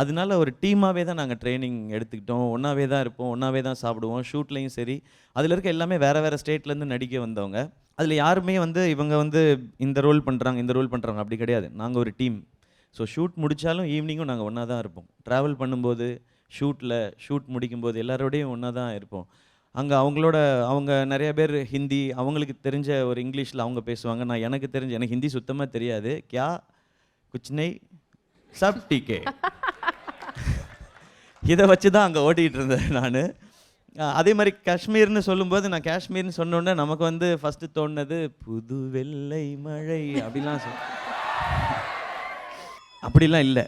அதனால ஒரு டீமாகவே தான் நாங்கள் ட்ரைனிங் எடுத்துக்கிட்டோம். ஒன்றாவே தான் இருப்போம், ஒன்றாவே தான் சாப்பிடுவோம். ஷூட்லேயும் சரி, அதில் இருக்க எல்லாமே வேறு ஸ்டேட்லேருந்து நடிக்க வந்தவங்க. அதில் யாருமே வந்து இவங்க வந்து இந்த ரோல் பண்ணுறாங்க அப்படி கிடையாது. நாங்கள் ஒரு டீம். ஸோ ஷூட் முடித்தாலும் ஈவினிங்கும் நாங்கள் ஒன்றா தான் இருப்போம். ட்ராவல் பண்ணும்போது, ஷூட் முடிக்கும்போது எல்லாரோடையும் ஒன்றா தான் இருப்போம். அங்கே அவங்க நிறைய பேர் ஹிந்தி, அவங்களுக்கு தெரிஞ்ச ஒரு இங்கிலீஷில் அவங்க பேசுவாங்க. எனக்கு ஹிந்தி சுத்தமாக தெரியாது. கியா குச் நை சப் டிகே, இதை வச்சு தான் அங்கே ஓட்டிகிட்டு இருந்தேன் நான். அதே மாதிரி காஷ்மீர்னு சொல்லும்போது, நான் காஷ்மீர்னு சொன்னோன்னே நமக்கு வந்து ஃபஸ்ட்டு தோணுனது புது வெள்ளை மழை அப்படிலாம் அப்படிலாம் இல்லை.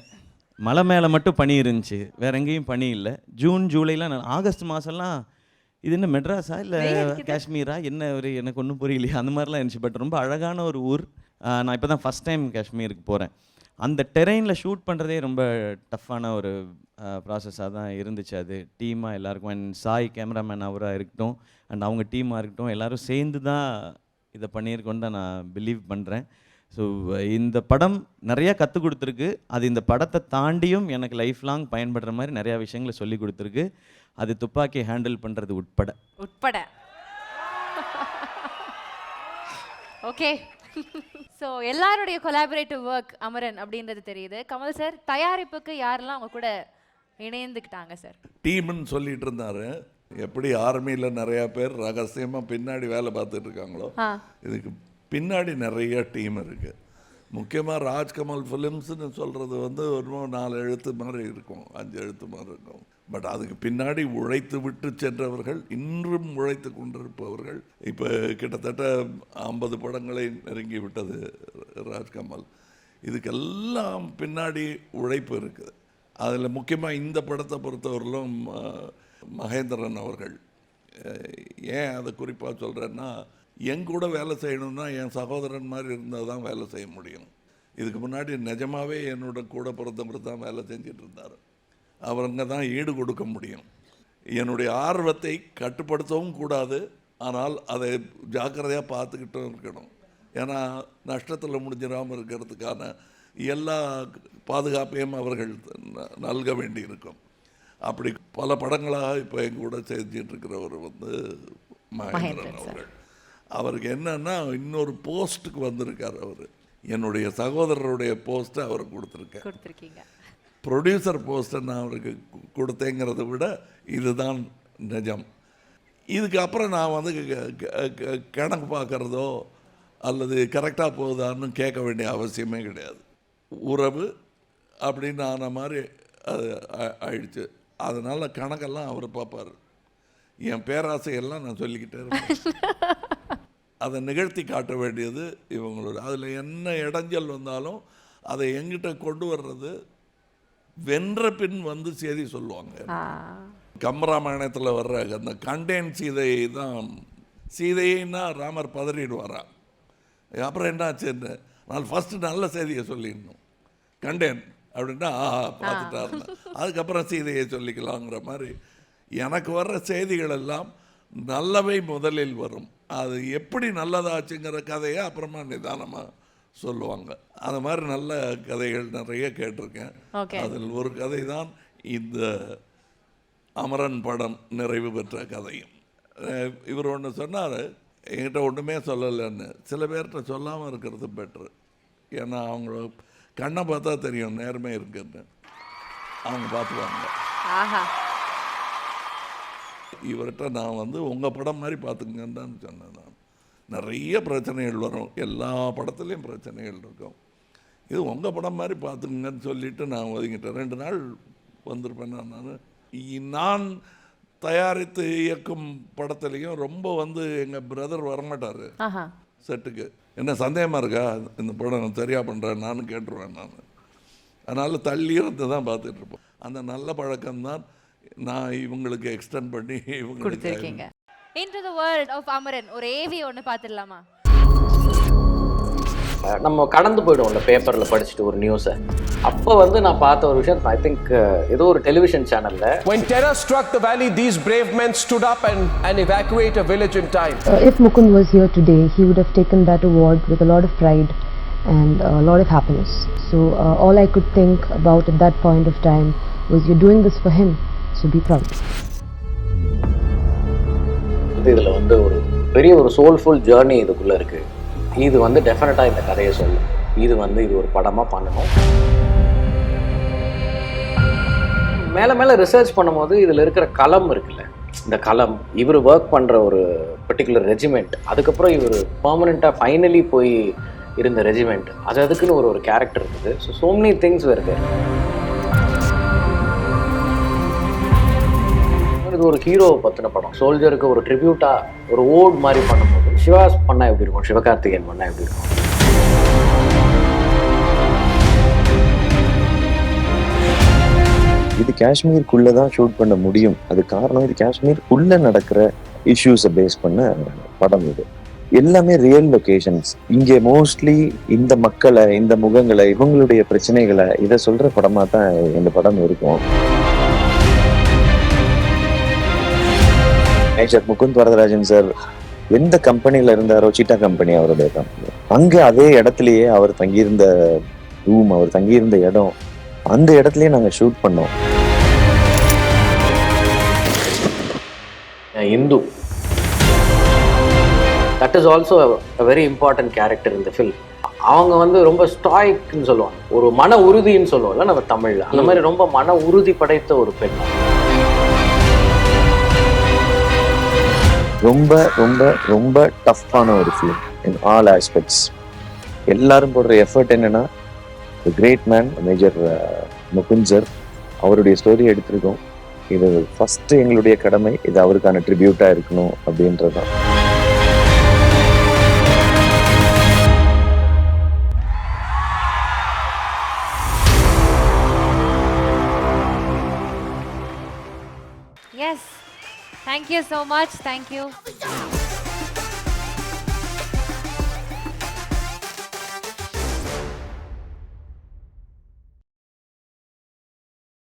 மலை மேலே மட்டும் பனி இருந்துச்சு, வேற எங்கேயும் பனி இல்லை. ஜூன் ஜூலைலாம், ஆகஸ்ட் மாதம்லாம் இது என்ன மெட்ராஸா இல்லை காஷ்மீரா என்ன ஒரு எனக்கு ஒன்றும் புரியலையா, அந்த மாதிரிலாம் இருந்துச்சு. பட் ரொம்ப அழகான ஒரு ஊர். நான் இப்போ தான் ஃபஸ்ட் டைம் காஷ்மீருக்கு போகிறேன். அந்த டெரெயினில் ஷூட் பண்ணுறதே ரொம்ப டஃப்பான ஒரு ப்ராசஸாக தான் இருந்துச்சு. அது டீமாக எல்லாருக்கும் அண்ட் சாய் கேமராமேன் அவராக இருக்கட்டும் அண்ட் அவங்க டீமாக இருக்கட்டும் எல்லோரும் சேர்ந்து தான் இதை பண்ணியிருக்கோன்னு தான் நான் பிலீவ் பண்ணுறேன். ஸோ இந்த படம் நிறையா கற்றுக் கொடுத்துருக்கு. அது இந்த படத்தை தாண்டியும் எனக்கு லைஃப் லாங் பயன்படுற மாதிரி நிறையா விஷயங்களை சொல்லி கொடுத்துருக்கு. அது துப்பாக்கி ஹேண்டில் பண்ணுறது உட்பட. ஓகே. ஸோ எல்லாருடைய கொலாபரேட்டிவ் ஒர்க் அமரன் அப்படின்றது தெரியுது. கமல் சார், தயாரிப்புக்கு யாரெல்லாம் அவங்க கூட இணைந்துக்கிட்டாங்க சார்? டீம்னு சொல்லிட்டு இருந்தாரு. எப்படி ஆர்மியில் நிறையா பேர் ரகசியமாக பின்னாடி வேலை பார்த்துட்டு இருக்காங்களோ, இதுக்கு பின்னாடி நிறைய டீம் இருக்குது. முக்கியமாக ராஜ்கமல் ஃபிலிம்ஸ்னு சொல்கிறது வந்து ஒரு 4 எழுத்து மாதிரி இருக்கும், 5 எழுத்து மாதிரி இருக்கும். பட் அதுக்கு பின்னாடி உழைத்து விட்டு சென்றவர்கள், இன்றும் உழைத்து கொண்டிருப்பவர்கள். இப்போ கிட்டத்தட்ட 50 படங்களை நெருங்கி விட்டது ராஜ்கமல். இதுக்கெல்லாம் பின்னாடி உழைப்பு இருக்குது. அதில் முக்கியமாக இந்த படத்தை பொறுத்தவரையிலும் மகேந்திரன் அவர்கள். ஏன் அதை குறிப்பாக சொல்கிறேன்னா, என் கூட வேலை செய்யணும்னா என் சகோதரன் மாதிரி இருந்தால் தான் வேலை செய்ய முடியும். இதுக்கு முன்னாடி நிஜமாகவே என்னோட கூட பிறந்தவர் தான் வேலை செஞ்சிட்டு இருந்தார். அவருங்க தான் ஈடு கொடுக்க முடியும். என்னுடைய ஆர்வத்தை கட்டுப்படுத்தவும் கூடாது, ஆனால் அதை ஜாக்கிரதையாக பார்த்துக்கிட்டும் இருக்கணும். ஏன்னா நஷ்டத்தில் முடிஞ்சிடாமல் இருக்கிறதுக்கான எல்லா பாதுகாப்பையும் அவர்கள் நல்க வேண்டி இருக்கும். அப்படி பல படங்களாக இப்போ எங்க கூட செஞ்சிட்ருக்கிறவர் வந்து மகேந்திரன் அவர்கள். அவருக்கு என்னன்னா இன்னொரு போஸ்ட்டுக்கு வந்திருக்கார். அவர் என்னுடைய சகோதரருடைய போஸ்ட்டை அவருக்கு கொடுத்துருக்கீங்க. ப்ரொடியூசர் போஸ்ட்டை நான் அவருக்கு கொடுத்தேங்கிறத விட இதுதான் நிஜம். இதுக்கப்புறம் நான் வந்து கணக்கு பார்க்குறதோ அல்லது கரெக்டாக போகுதான்னு கேட்க வேண்டிய அவசியமே கிடையாது. உறவு அப்படின்னு ஆன மாதிரி அது ஆயிடுச்சு. அதனால் கணக்கெல்லாம் அவர் பார்ப்பார். என் பேராசையெல்லாம் நான் சொல்லிக்கிட்டே இருப்பேன். அதை நிகழ்த்தி காட்ட வேண்டியது இவங்களோட. அதில் என்ன இடைஞ்சல் வந்தாலும் அதை எங்கிட்ட கொண்டு வர்றது, வென்ற பின் வந்து செய்தி சொல்லுவாங்க. கம்பராமாயணத்தில் வர்ற அந்த கண்டேன் சீதையை தான், சீதையின்னா ராமர் பதறிடுவாரா. அப்புறம் என்னாச்சுன்னு நான் ஃபஸ்ட்டு நல்ல செய்தியை சொல்லிடணும். கண்டேன் அப்படின்னா பார்த்துட்டாருன்னு அதுக்கப்புறம் சீதையை சொல்லிக்கலாங்கிற மாதிரி எனக்கு வர்ற செய்திகள் எல்லாம் நல்லவை முதலில் வரும். அது எப்படி நல்லதாச்சுங்கிற கதையை அப்புறமா நிதானமாக சொல்லுவாங்க. அது மாதிரி நல்ல கதைகள் நிறைய கேட்டிருக்கேன். அதில் ஒரு கதை தான் இந்த அமரன் படம் நிறைவு பெற்ற கதையும். இவர் ஒன்று சொன்னார், என்கிட்ட ஒன்றுமே சொல்லலைன்னு. சில பேர்கிட்ட சொல்லாமல் இருக்கிறது பெட்ரு. ஏன்னா அவங்க கண்ணை பார்த்தா தெரியும் நேர்மை இருக்குன்னு, அவங்க பார்த்துவாங்க. இவர்கிட்ட நான் வந்து உங்கள் படம் மாதிரி பார்த்துங்கன்னு தான் சொன்னேன். நான் நிறைய பிரச்சனைகள் வரும், எல்லா படத்துலேயும் பிரச்சனைகள் இருக்கும். இது உங்கள் படம் மாதிரி பார்த்துங்கன்னு சொல்லிவிட்டு நான் ஒதுங்கிட்டேன். 2 நாள் வந்திருப்பேன். நான் தயாரித்து இயக்கும் படத்துலேயும் ரொம்ப வந்து எங்கள் பிரதர் வரமாட்டார் செட்டுக்கு. என்ன சந்தேகமாக இருக்கா இந்த படம் சரியாக பண்ணுறேன் நானும் கேட்டுருவேன். அதனால் தள்ளி இருந்து தான் பார்த்துட்ருப்போம். அந்த நல்ல பழக்கம்தான் நான் இவங்களுக்கு எக்ஸ்டெண்ட் பண்ணி இவங்க கொடுத்துருக்கீங்க. Into the world of Amaran ஒரு ஏவி ஒன்று பார்த்துடலாமா? நம்ம கடந்து போய்டுவோம்ல பேப்பரில் படிச்சுட்டு ஒரு நியூஸை. அப்போ வந்து நான் பார்த்த ஒரு விஷயம், ஐ திங்க் ஏதோ ஒரு டெலிவிஷன் சேனலில், When terror struck the valley, these brave men stood up and evacuate a village in time. If Mukund was here today, he would have taken that award with a lot of pride and a lot of happiness. So all I could think about at that point of time was, you're doing this for him, so be proud. இதில் வந்து ஒரு பெரிய ஒரு சோல்ஃபுல் ஜேர்னி இதுக்குள்ளே இருக்குது. இது வந்து டெஃபினட்டாக இந்த கதையை சொல்லும். இது வந்து இது ஒரு படமாக பண்ணணும். மேலே மேலே ரிசர்ச் பண்ணும்போது இதில் இருக்கிற களம் இருக்குல்ல, இந்த களம், இவர் ஒர்க் பண்ணுற ஒரு பர்டிகுலர் ரெஜிமெண்ட், அதுக்கப்புறம் இவர் பர்மனெண்ட்டாக ஃபைனலி போய் இருந்த ரெஜிமெண்ட், அதுக்குன்னு ஒரு கேரக்டர் இருக்குது. ஸோ மெனி திங்ஸ் வருது. இது ஒரு ஹீரோவை பற்றின படம். சோல்ஜருக்கு ஒரு ட்ரிபியூட்டாக ஒரு ஓட் மாதிரி பண்ணும்போது சிவா பண்ணால் எப்படி இருக்கும், சிவகார்த்திகேயன் பண்ணால் எப்படி இருக்கும்? இது காஷ்மீருக்குள்ளே தான் ஷூட் பண்ண முடியும். அது காரணம், இது காஷ்மீருக்குள்ளே நடக்கிற இஷ்யூஸை பேஸ் பண்ண படம் இது. எல்லாமே ரியல் லொகேஷன்ஸ். இங்கே மோஸ்ட்லி இந்த மக்களை, இந்த முகங்களை, இவங்களுடைய பிரச்சனைகளை இதை சொல்ற படமா தான் இந்த படம் இருக்கும். மேஜர் முகுந்த் வரதராஜன் சார் எந்த கம்பெனியில இருந்தாரோ, சீட்டா கம்பெனி அவருடைய கம்பெனி, அங்க அதே இடத்துலயே அவர் தங்கியிருந்த ரூம், அவர் தங்கியிருந்த இடம், அந்த இடத்துலயே நாங்க ஷூட் பண்ணோம். Hindu, that is also a very important character in the film. அவங்க வந்து ரொம்ப ஸ்டாய்க்னு சொல்லுவாங்க, ஒரு மன உறுதின்னு சொல்லுவோம்ல நம்ம தமிழ்ல, அந்த மாதிரி ரொம்ப மன உறுதி படைத்த ஒரு பெண். ரொம்ப ரொம்ப ரொம்ப டஃப்பான ஒரு ஃபிலிம் இன் ஆல் ஆஸ்பெக்ட்ஸ். எல்லாரும் போடுற எஃபர்ட் என்னன்னா, great man major Mukund sir அவருடைய ஸ்டோரி எடுத்திருக்கோம். இது ஃபர்ஸ்ட் எங்களுடைய கடமை, இது அவருக்கான ட்ரிபியூட்டா இருக்கணும் அப்படின்றதான். Yes. Thank you so much. Thank you.